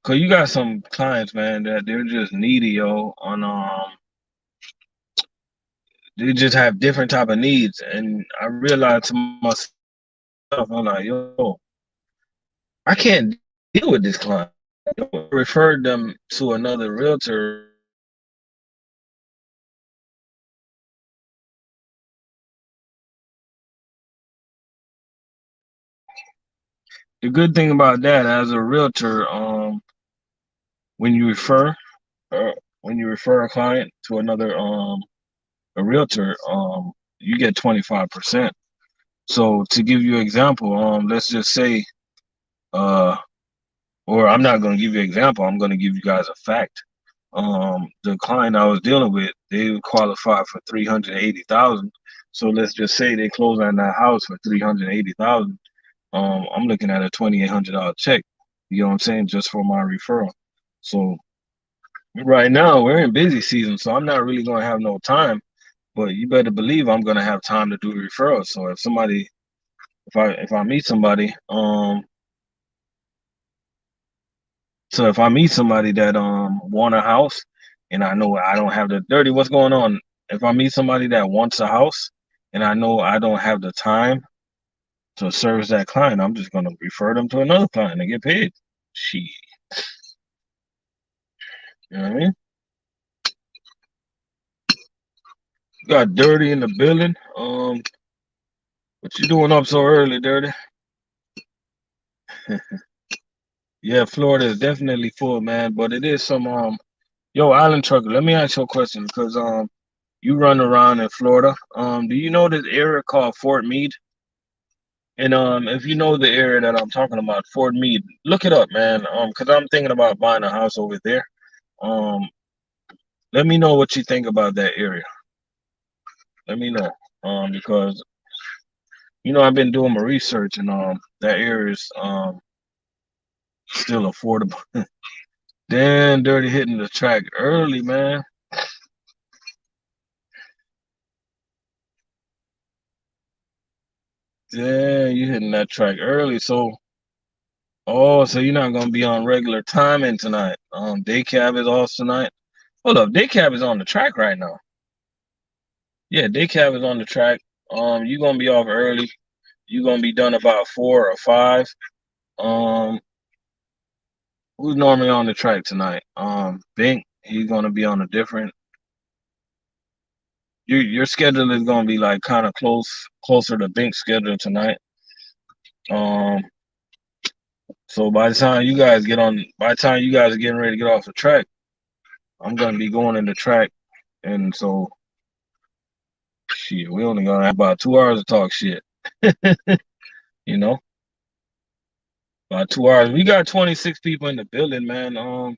cause you got some clients, man, that they're just needy, yo, on they just have different type of needs, and I realized to myself, I'm like, yo, I can't deal with this client. I referred them to another realtor. The good thing about that, as a realtor, when you refer, uh, when you refer a client to another a realtor, you get 25%. So to give you an example, let's just say, uh, or I'm not going to give you an example. I'm going to give you guys a fact. The client I was dealing with, they qualified for 380,000. So let's just say they close on that house for 380,000. I'm looking at a $2,800 check. You know what I'm saying, just for my referral. So right now we're in busy season, so I'm not really going to have no time. But you better believe I'm going to have time to do referrals. So if I meet somebody, so if I meet somebody that want a house, and I know I don't have the dirty, what's going on? If I meet somebody that wants a house, and I know I don't have the time to service that client, I'm just gonna refer them to another client and get paid. She, you know what I mean? Got dirty in the building. What you doing up so early, dirty? Yeah, Florida is definitely full, man. But it is some yo, Island Trucker. Let me ask you a question, because you run around in Florida. Do you know this area called Fort Meade? And if you know the area that I'm talking about, Fort Meade, look it up, man. Because I'm thinking about buying a house over there. Um, let me know what you think about that area. Let me know. Because you know I've been doing my research, and that area is still affordable. Damn, dirty hitting the track early, man. Damn, you hitting that track early. So Oh, so you're not gonna be on regular timing tonight. Day cab is off tonight. Hold up, day cab is on the track right now. Yeah, day cab is on the track. You gonna be off early. You gonna be done about 4 or 5. Um, who's normally on the track tonight? Bink. He's gonna be on a different. Your schedule is gonna be like kind of closer to Bink's schedule tonight. Um, so by the time you guys are getting ready to get off the track, I'm gonna be going in the track, and so shit, we only gonna have about 2 hours to talk shit. You know, about 2 hours. We got 26 people in the building, man.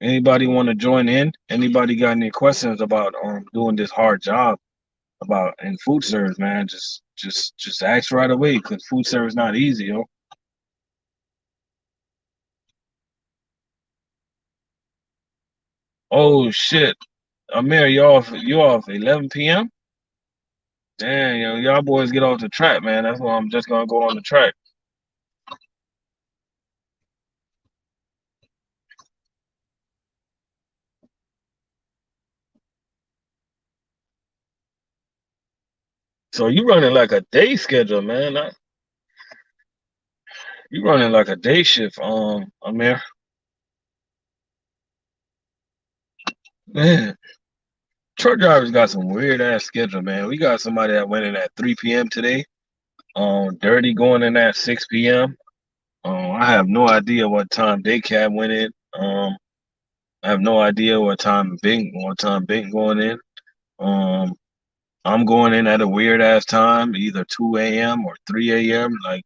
Anybody want to join in? Anybody got any questions about doing this hard job about in food service, man? Just ask right away because food service not easy, yo. Oh shit, Amir, you off 11 p.m. Damn, yo, y'all boys get off the track, man. That's why I'm just gonna go on the track. So you running like a day schedule, man. You running like a day shift, Amir. Man, truck drivers got some weird ass schedule, man. We got somebody that went in at 3 p.m. today. Dirty going in at 6 p.m. I have no idea what time day cab went in. I have no idea what time Bink going in. Um, I'm going in at a weird ass time, either 2 a.m. or 3 a.m. Like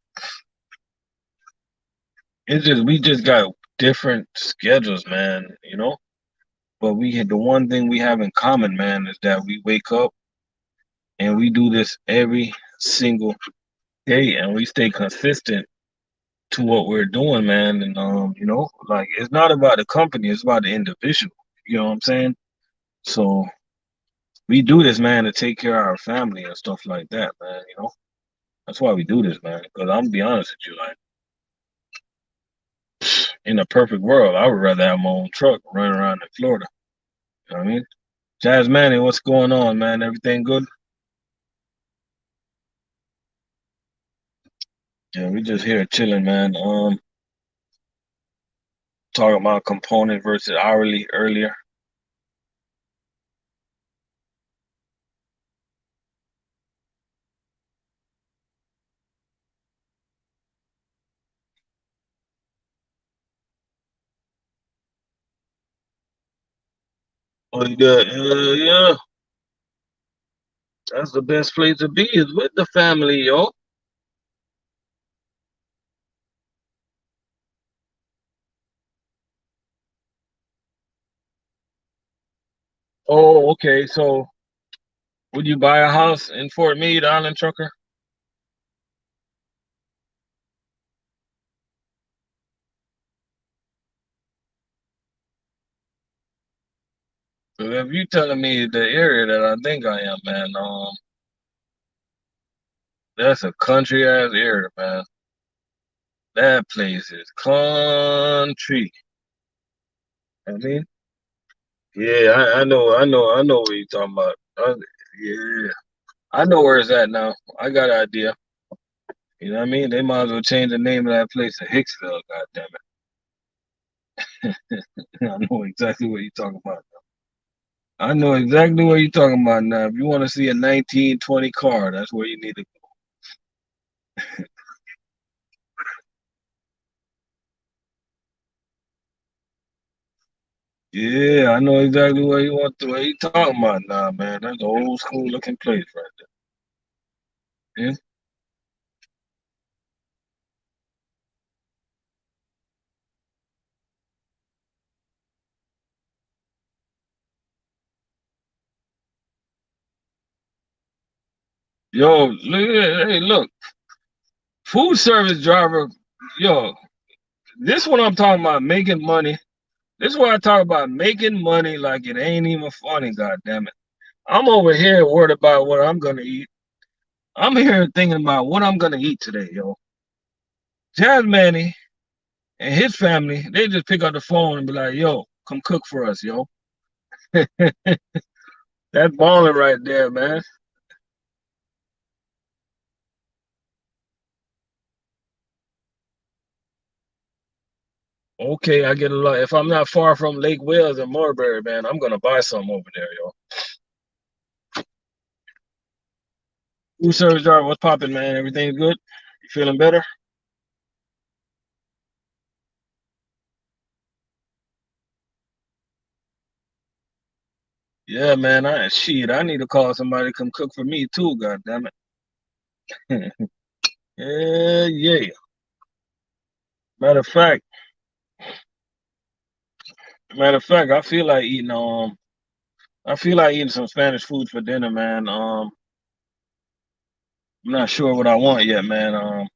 we just got different schedules, man. But the one thing we have in common, man, is that we wake up and we do this every single day, and we stay consistent to what we're doing, man. And like it's not about the company, it's about the individual. You know what I'm saying? So we do this, man, to take care of our family and stuff like that, man. That's why we do this, man. Because I'm gonna be honest with you, like in a perfect world, I would rather have my own truck running around in Florida. You know what I mean? Jazz Manny, what's going on, man? Everything good? Yeah, we just here chilling, man. Talking about component versus hourly earlier. Oh, yeah. That's the best place to be is with the family, yo. Oh, okay. So would you buy a house in Fort Meade, Island Trucker? If you telling me the area that I think I am, man, that's a country ass area, man. That place is country. I mean, yeah, I know what you're talking about. Yeah, I know where it's at now. I got an idea. You know what I mean? They might as well change the name of that place to Hicksville. God damn it! I know exactly what you're talking about. I know exactly what you're talking about now. If you want to see a 1920 car, that's where you need to go. Yeah, I know exactly what you talking about now, man. That's an old school looking place right there. Yeah. Yo, hey, look, food service driver, yo, this what I'm talking about, making money. This is what I talk about, making money like it ain't even funny, god damn it. I'm over here worried about what I'm gonna eat. I'm here thinking about what I'm gonna eat today, yo. Jazz Manny And his family, they just pick up the phone and be like, "Yo, come cook for us, yo." That's balling right there, man. Okay, I get a lot. If I'm not far from Lake Wales and Marbury, man, I'm gonna buy some over there, yo. Food service driver, what's popping, man? Everything's good? You feeling better? Yeah, man. I need to call somebody to come cook for me too. God damn it. Yeah, yeah. Matter of fact, matter of fact, I feel like eating some Spanish food for dinner, man. I'm not sure what I want yet, man.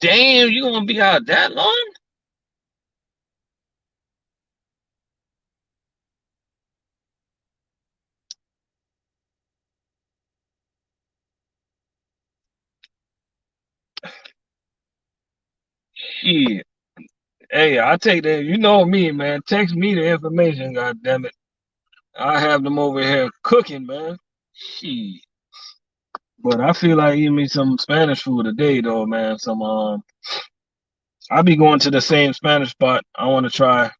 Damn, you gonna be out that long? Shit. Hey, I take that. You know me, man. Text me the information. God damn it. I have them over here cooking, man. Shit. But I feel like eating me some Spanish food today, though, man. I'll be going to the same Spanish spot. I want to try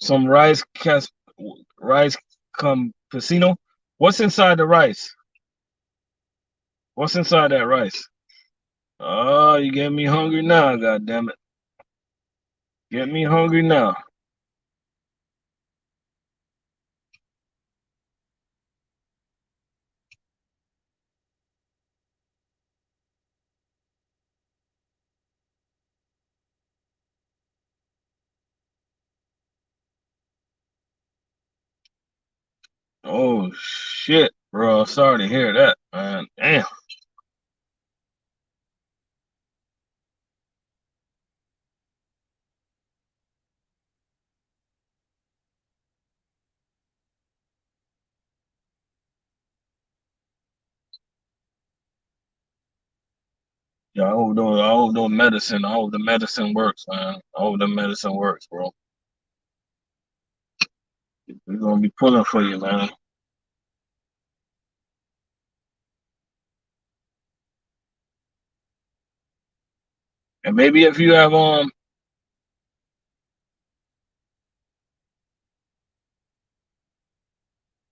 some rice campesino. What's inside the rice? What's inside that rice? Oh, you get me hungry now. God damn it. Get me hungry now. Oh shit, bro. Sorry to hear that, man. Damn. Yeah, I hope the medicine works, man. I hope the medicine works, bro. We're gonna be pulling for you, man. And maybe if you have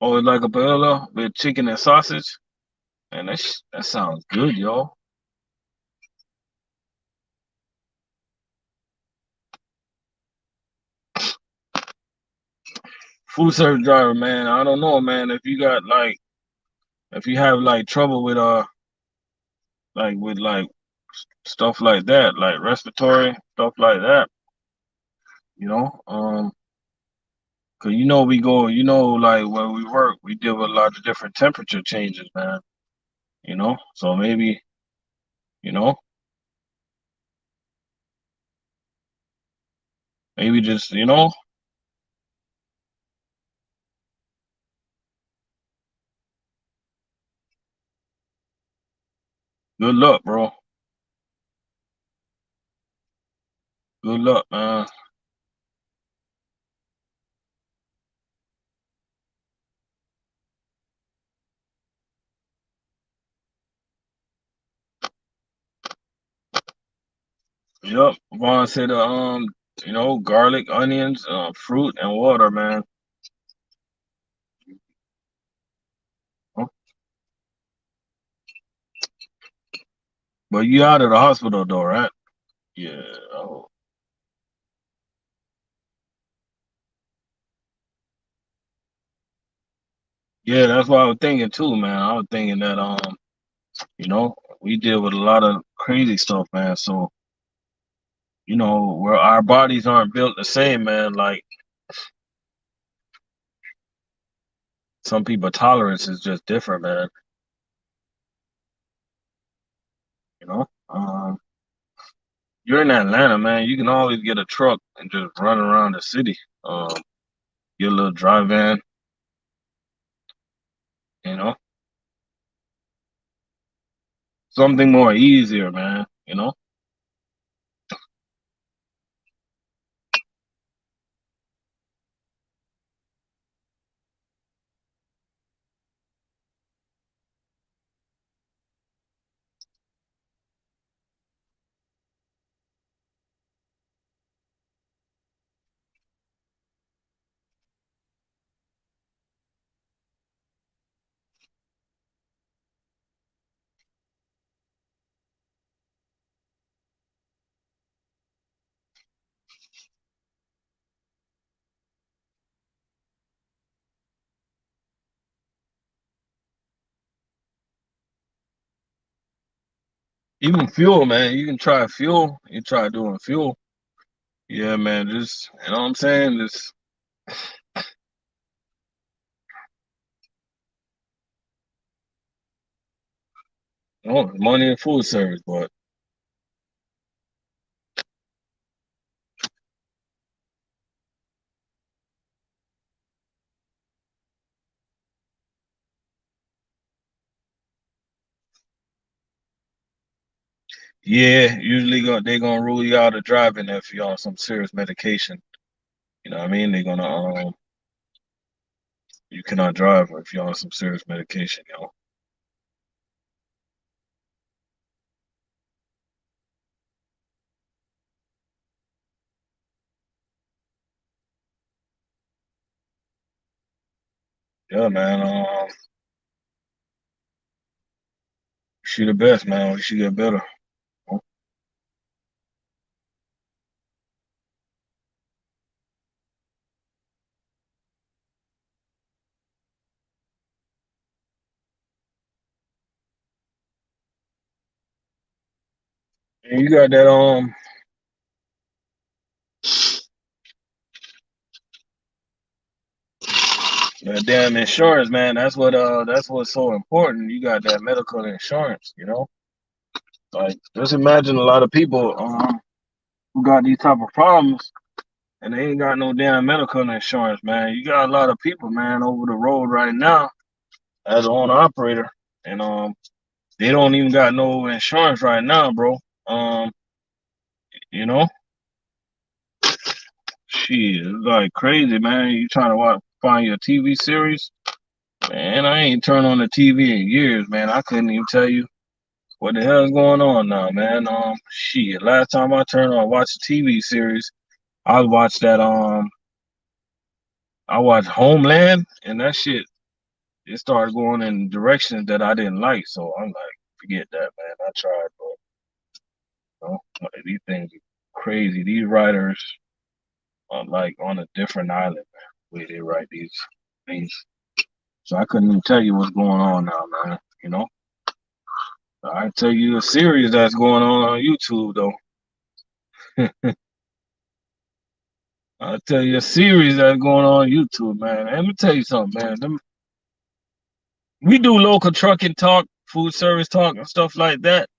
or like a paella with chicken and sausage, and that sounds good, y'all. Food service driver, man. I don't know, man. If you have like trouble with with stuff like that, like respiratory stuff like that, you know, 'cause like where we work, we deal with a lot of different temperature changes, man. So maybe, you know, maybe just, good luck, bro. Good luck, man. Yep. Vaughn said, garlic, onions, fruit, and water, man. Huh? But you out of the hospital though, right? Yeah. Oh. Yeah, that's what I was thinking too, man. I was thinking that we deal with a lot of crazy stuff, man. So, where our bodies aren't built the same, man. Like some people tolerance is just different, man. You know? You're in Atlanta, man. You can always get a truck and just run around the city. Get a little drive van, you know. something more easier, man. You know. Even fuel, man. You can try fuel. You try doing fuel. Yeah, man. Just you know what I'm saying. Just oh, money in food service, but yeah, usually they gonna rule you out of driving if you're on some serious medication. You know what I mean? They're gonna you cannot drive if you're on some serious medication, you know. Yeah, man. She the best, man. She get better. And you got that damn insurance, man. That's what's so important. You got that medical insurance, you know. Like just imagine a lot of people who got these type of problems and they ain't got no damn medical insurance, man. You got a lot of people, man, over the road right now as an owner operator, and they don't even got no insurance right now, bro. Um, you know, shit, it's like crazy, man. You trying to find your TV series, man? I ain't turned on the TV in years, man. I couldn't even tell you what the hell's going on now, man. Shit. Last time I turned on watched a TV series, I watched that I watched Homeland, and that shit it started going in directions that I didn't like. So I'm like, forget that, man. I tried, but you know, like, these things are crazy. These writers are like on a different island, man. Where they write these things. So I couldn't even tell you what's going on now, man. You know, I tell you a series that's going on YouTube though. I'll tell you a series that's going on YouTube, man. Let me tell you something, man. We do local trucking talk, food service talk, and stuff like that.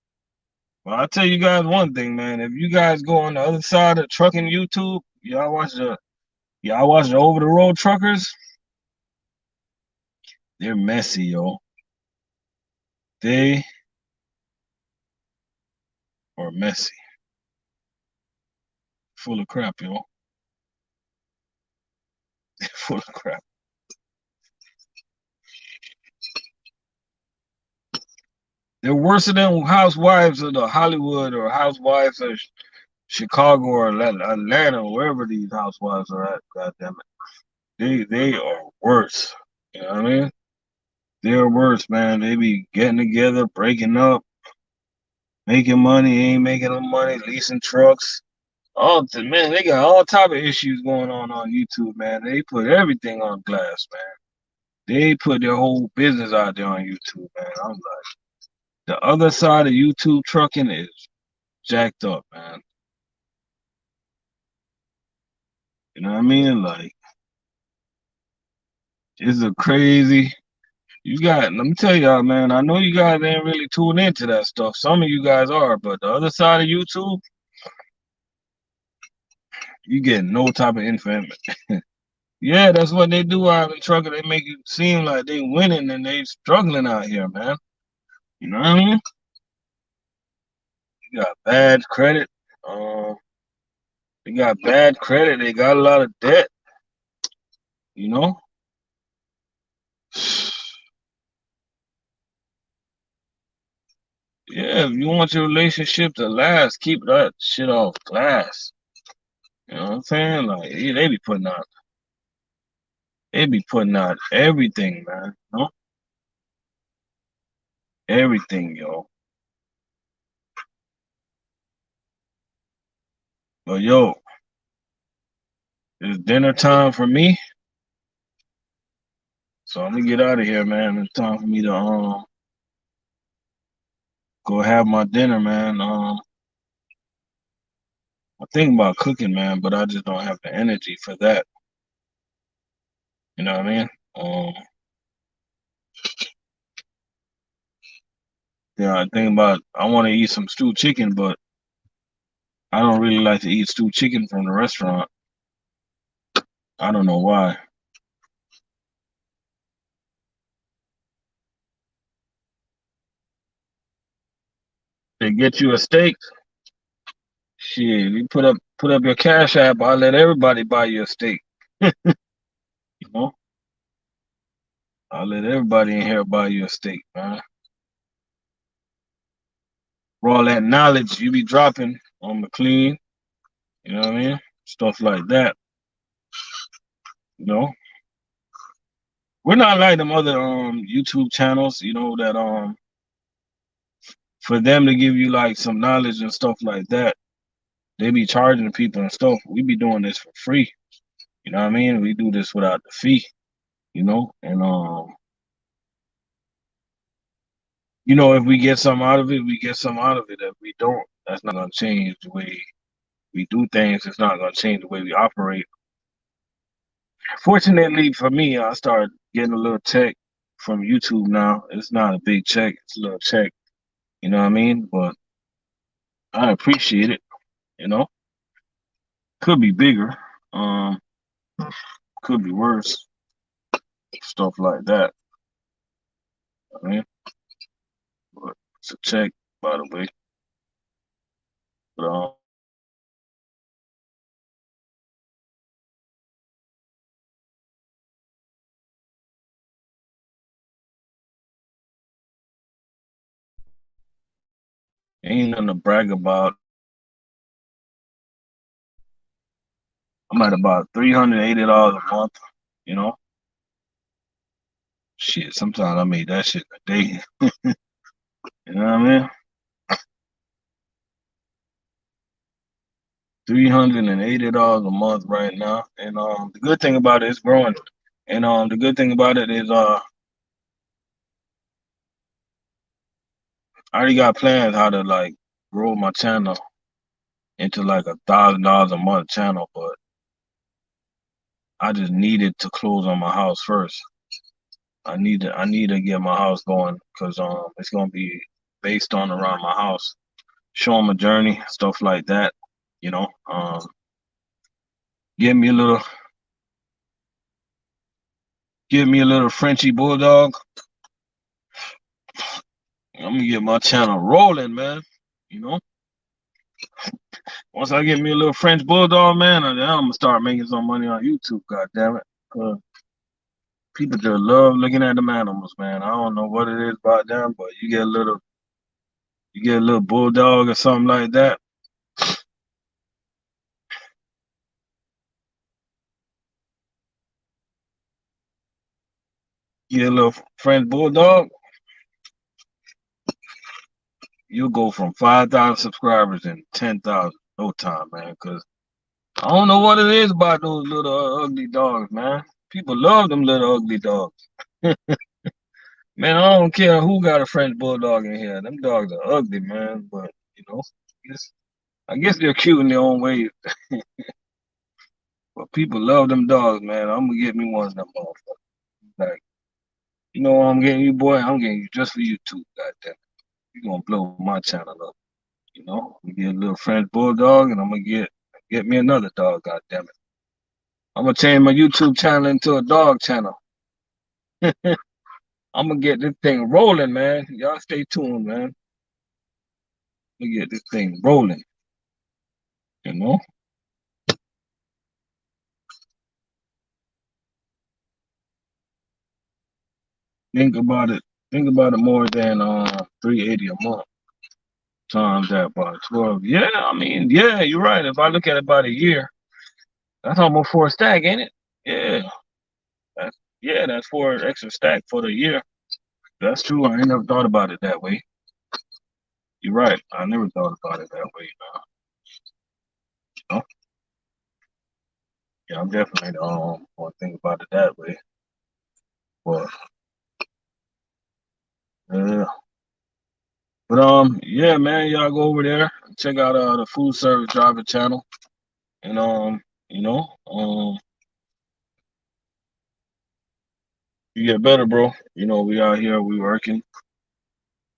Well, I'll tell you guys one thing, man. If you guys go on the other side of trucking YouTube, y'all watch the over the road truckers. They're messy, yo. They are messy, full of crap, yo. Full of crap. They're worse than housewives of the Hollywood or housewives of Chicago or Atlanta, wherever these housewives are at. God damn it, they are worse. You know what I mean? They're worse, man. They be getting together, breaking up, making money, ain't making no money, leasing trucks. Man, they got all type of issues going on YouTube, man. They put everything on glass, man. They put their whole business out there on YouTube, man. I'm like, the other side of YouTube trucking is jacked up, man. You know what I mean? Like, it's a crazy. Let me tell y'all, man. I know you guys ain't really tuned into that stuff. Some of you guys are, but the other side of YouTube, you get no type of information. Yeah, that's what they do out in trucking. They make it seem like they winning and they struggling out here, man. You know what I mean? got bad credit. Um, they got bad credit. They got a lot of debt. You know. Yeah, if you want your relationship to last, keep that shit off glass. You know what I'm saying? Like they be putting out everything, man. You know? Everything, yo. But yo, it's dinner time for me, so I'm gonna get out of here, man. It's time for me to go have my dinner, man. I think about cooking, man, but I just don't have the energy for that. You know what I mean? Um, yeah, I think about I want to eat some stewed chicken, but I don't really like to eat stewed chicken from the restaurant. I don't know why. They get you a steak. Shit, you put up your cash app. I'll let everybody buy you a steak. You know, I'll let everybody in here buy you a steak, man. For all that knowledge you be dropping on McLean, you know what I mean? Stuff like that. You know, we're not like them other YouTube channels. You know that for them to give you like some knowledge and stuff like that, they be charging people and stuff. We be doing this for free. You know what I mean? We do this without the fee. You know, and if we get some out of it, we get some out of it. If we don't, that's not gonna change the way we do things. It's not gonna change the way we operate. Fortunately for me, I started getting a little check from YouTube now. It's not a big check, it's a little check, you know what I mean? But I appreciate it, you know. Could be bigger, um, could be worse, stuff like that. I mean, but it's a check, by the way. But ain't nothing to brag about. I'm at about $380 a month, you know. Shit, sometimes I made that shit a day. You know what I mean? $380 a month right now. And the good thing about it is growing. And the good thing about it is I already got plans how to like grow my channel into like $1,000 a month channel, but I just needed to close on my house first. I need to get my house going because it's gonna be based on around my house. Show them a journey, stuff like that. You know, give me a little give me a little Frenchy bulldog. I'm gonna get my channel rolling, man. You know, once I get me a little French bulldog, man, then I'm gonna start making some money on YouTube. God damn it, people just love looking at them animals, man. I don't know what it is about them, but you get a little bulldog or something like that. You get a little French bulldog, you go from 5,000 subscribers in 10,000 no time, man. Cause I don't know what it is about those little ugly dogs, man. People love them little ugly dogs. Man, I don't care who got a French bulldog in here. Them dogs are ugly, man. But I guess they're cute in their own way. But people love them dogs, man. I'm gonna get me one of them motherfuckers. Like, you know what I'm getting you, boy? I'm getting you just for you too, goddamn. You gonna blow my channel up, you know? I'm gonna get a little French bulldog, and I'm gonna get me another dog, goddamn it. I'm gonna change my YouTube channel into a dog channel. I'm gonna get this thing rolling, man. Y'all stay tuned, man. to get this thing rolling. You know, think about it. Think about it more than 380 a month times that by 12. Yeah, I mean, yeah, you're right. If I look at it by the year, that's almost four stack, ain't it? Yeah, that's four extra stack for the year. That's true. I ain't never thought about it that way. You're right. I never thought about it that way. No. Yeah, I'm definitely gonna think about it that way. But yeah. But yeah, man, y'all go over there and check out the food service driver channel. And you know, you get better, bro. We out here, we working.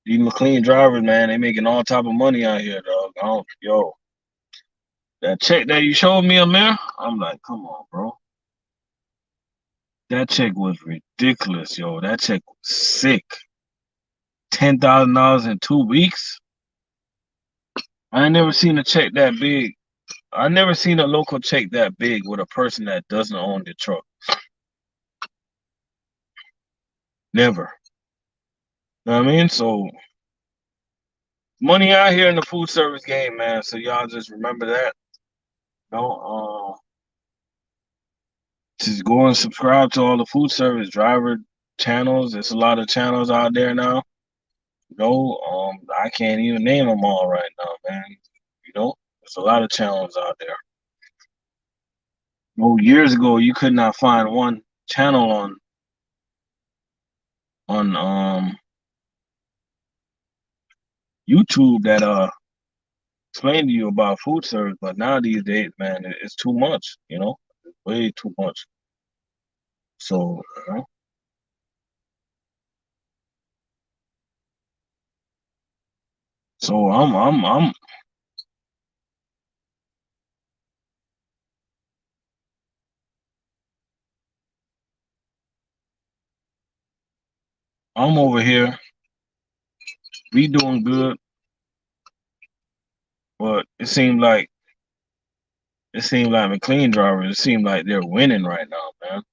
These McLean drivers, man, they making all type of money out here, dog. Yo, that check that you showed me, Amir, I'm like, come on, bro. That check was ridiculous, yo. That check was sick. $10,000 in 2 weeks. I ain't never seen a check that big. I never seen a local check that big with a person that doesn't own the truck. Never. You know what I mean? So money out here in the food service game, man. So y'all just remember that. Just go and subscribe to all the food service driver channels. There's a lot of channels out there now. I can't even name them all right now, man. There's a lot of channels out there. Years ago you could not find one channel on YouTube that explain to you about food service, but now these days, man, it's too much, it's way too much. So, so I'm over here. We doing good, but it seemed like McLean drivers. It seemed like they're winning right now, man.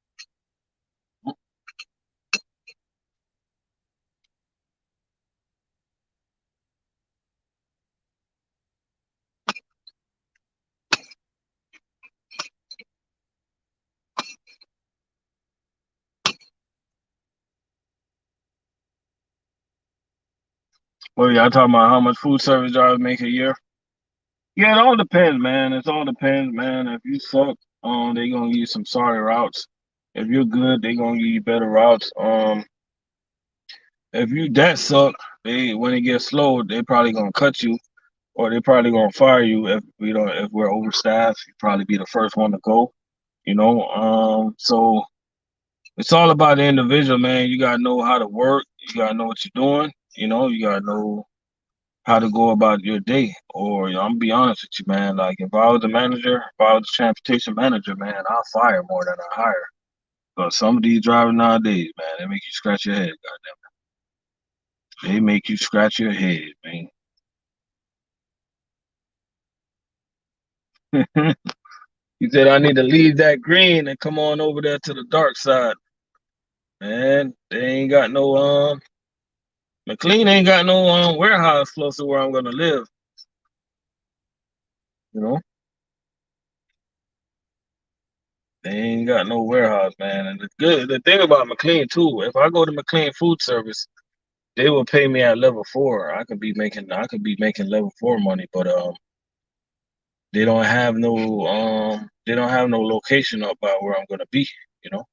Well, y'all talking about how much food service drivers make a year? Yeah, it all depends, man. It all depends, man. If you suck, they gonna give you some sorry routes. If you're good, they gonna give you better routes. If you that suck, they when it gets slow, they probably gonna cut you, or they probably gonna fire you if we're overstaffed. You probably be the first one to go. So it's all about the individual, man. You gotta know how to work. You gotta know what you're doing. You gotta know how to go about your day. Or I'm gonna be honest with you, man. Like if I was a manager, if I was a transportation manager, man, I'll fire more than I hire. But some of these drivers nowadays, man, they make you scratch your head. Goddamn, they make you scratch your head, man. He said I need to leave that green and come on over there to the dark side, man. They ain't got no McLean ain't got no warehouse close to where I'm gonna live. You know, they ain't got no warehouse, man. And the thing about McLean too, if I go to McLean Food Service, they will pay me at level 4. I could be making level 4 money, but they don't have no location up by where I'm gonna be, you know.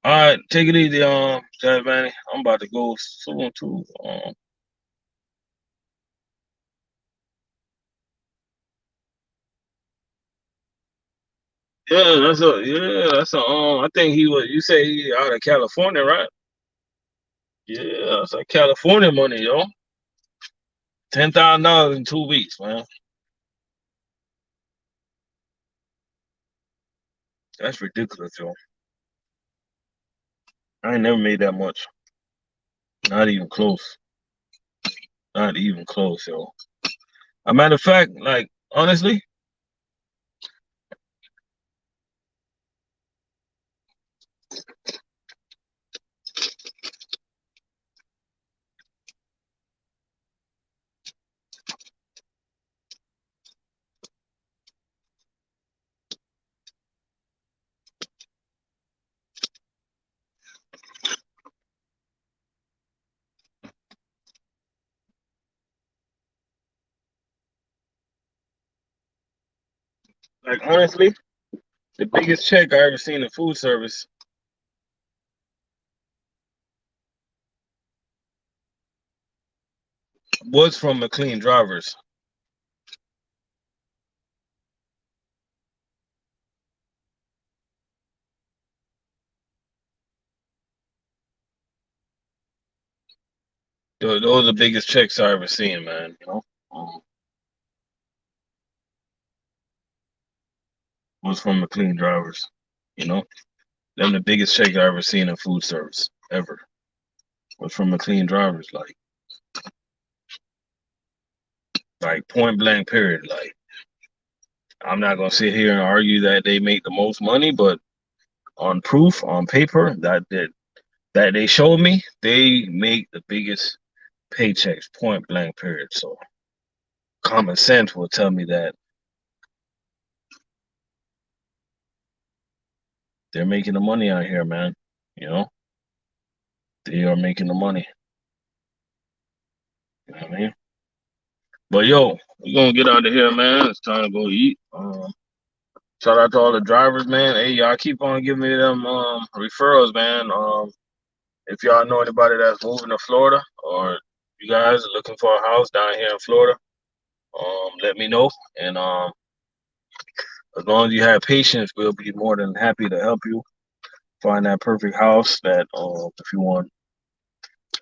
All right, take it easy, Jazz Manny. I'm about to go soon too. I think you say he out of California, right? Yeah, that's like California money, yo. $10,000 in 2 weeks, man. That's ridiculous, yo. I ain't never made that much. Not even close. Not even close, yo. A matter of fact, like honestly, honestly, the biggest check I ever seen in food service was from McLean drivers. Those are the biggest checks I ever seen, man. Was from McLean drivers. You know, them the biggest check I ever seen in food service ever was from McLean drivers. Like point blank period. Like I'm not gonna sit here and argue that they make the most money, but on proof, on paper, that they showed me, they make the biggest paychecks, point blank period. So common sense will tell me that they're making the money out here, man. You know, they are making the money. You know what I mean? But yo, we're gonna get out of here, man. It's time to go eat. Shout out to all the drivers, man. Hey, y'all keep on giving me them referrals, man. If y'all know anybody that's moving to Florida or you guys are looking for a house down here in Florida, let me know. And as long as you have patience, we'll be more than happy to help you find that perfect house. That if you want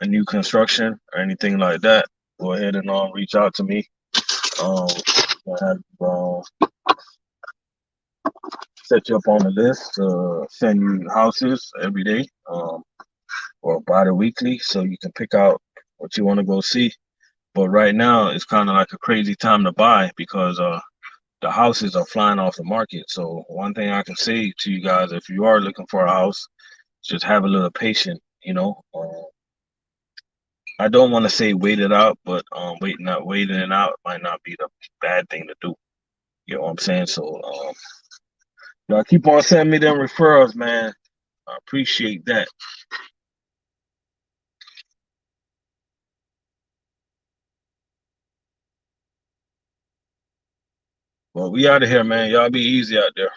a new construction or anything like that, go ahead and reach out to me. Um, I have set you up on the list to send you houses every day, or bi-weekly, so you can pick out what you want to go see. But right now, it's kind of like a crazy time to buy because the houses are flying off the market. So one thing I can say to you guys, if you are looking for a house, just have a little patience. I don't want to say wait it out, but waiting it out might not be the bad thing to do. You know what I'm saying? So y'all keep on sending me them referrals, man. I appreciate that. Well, we out of here, man. Y'all be easy out there.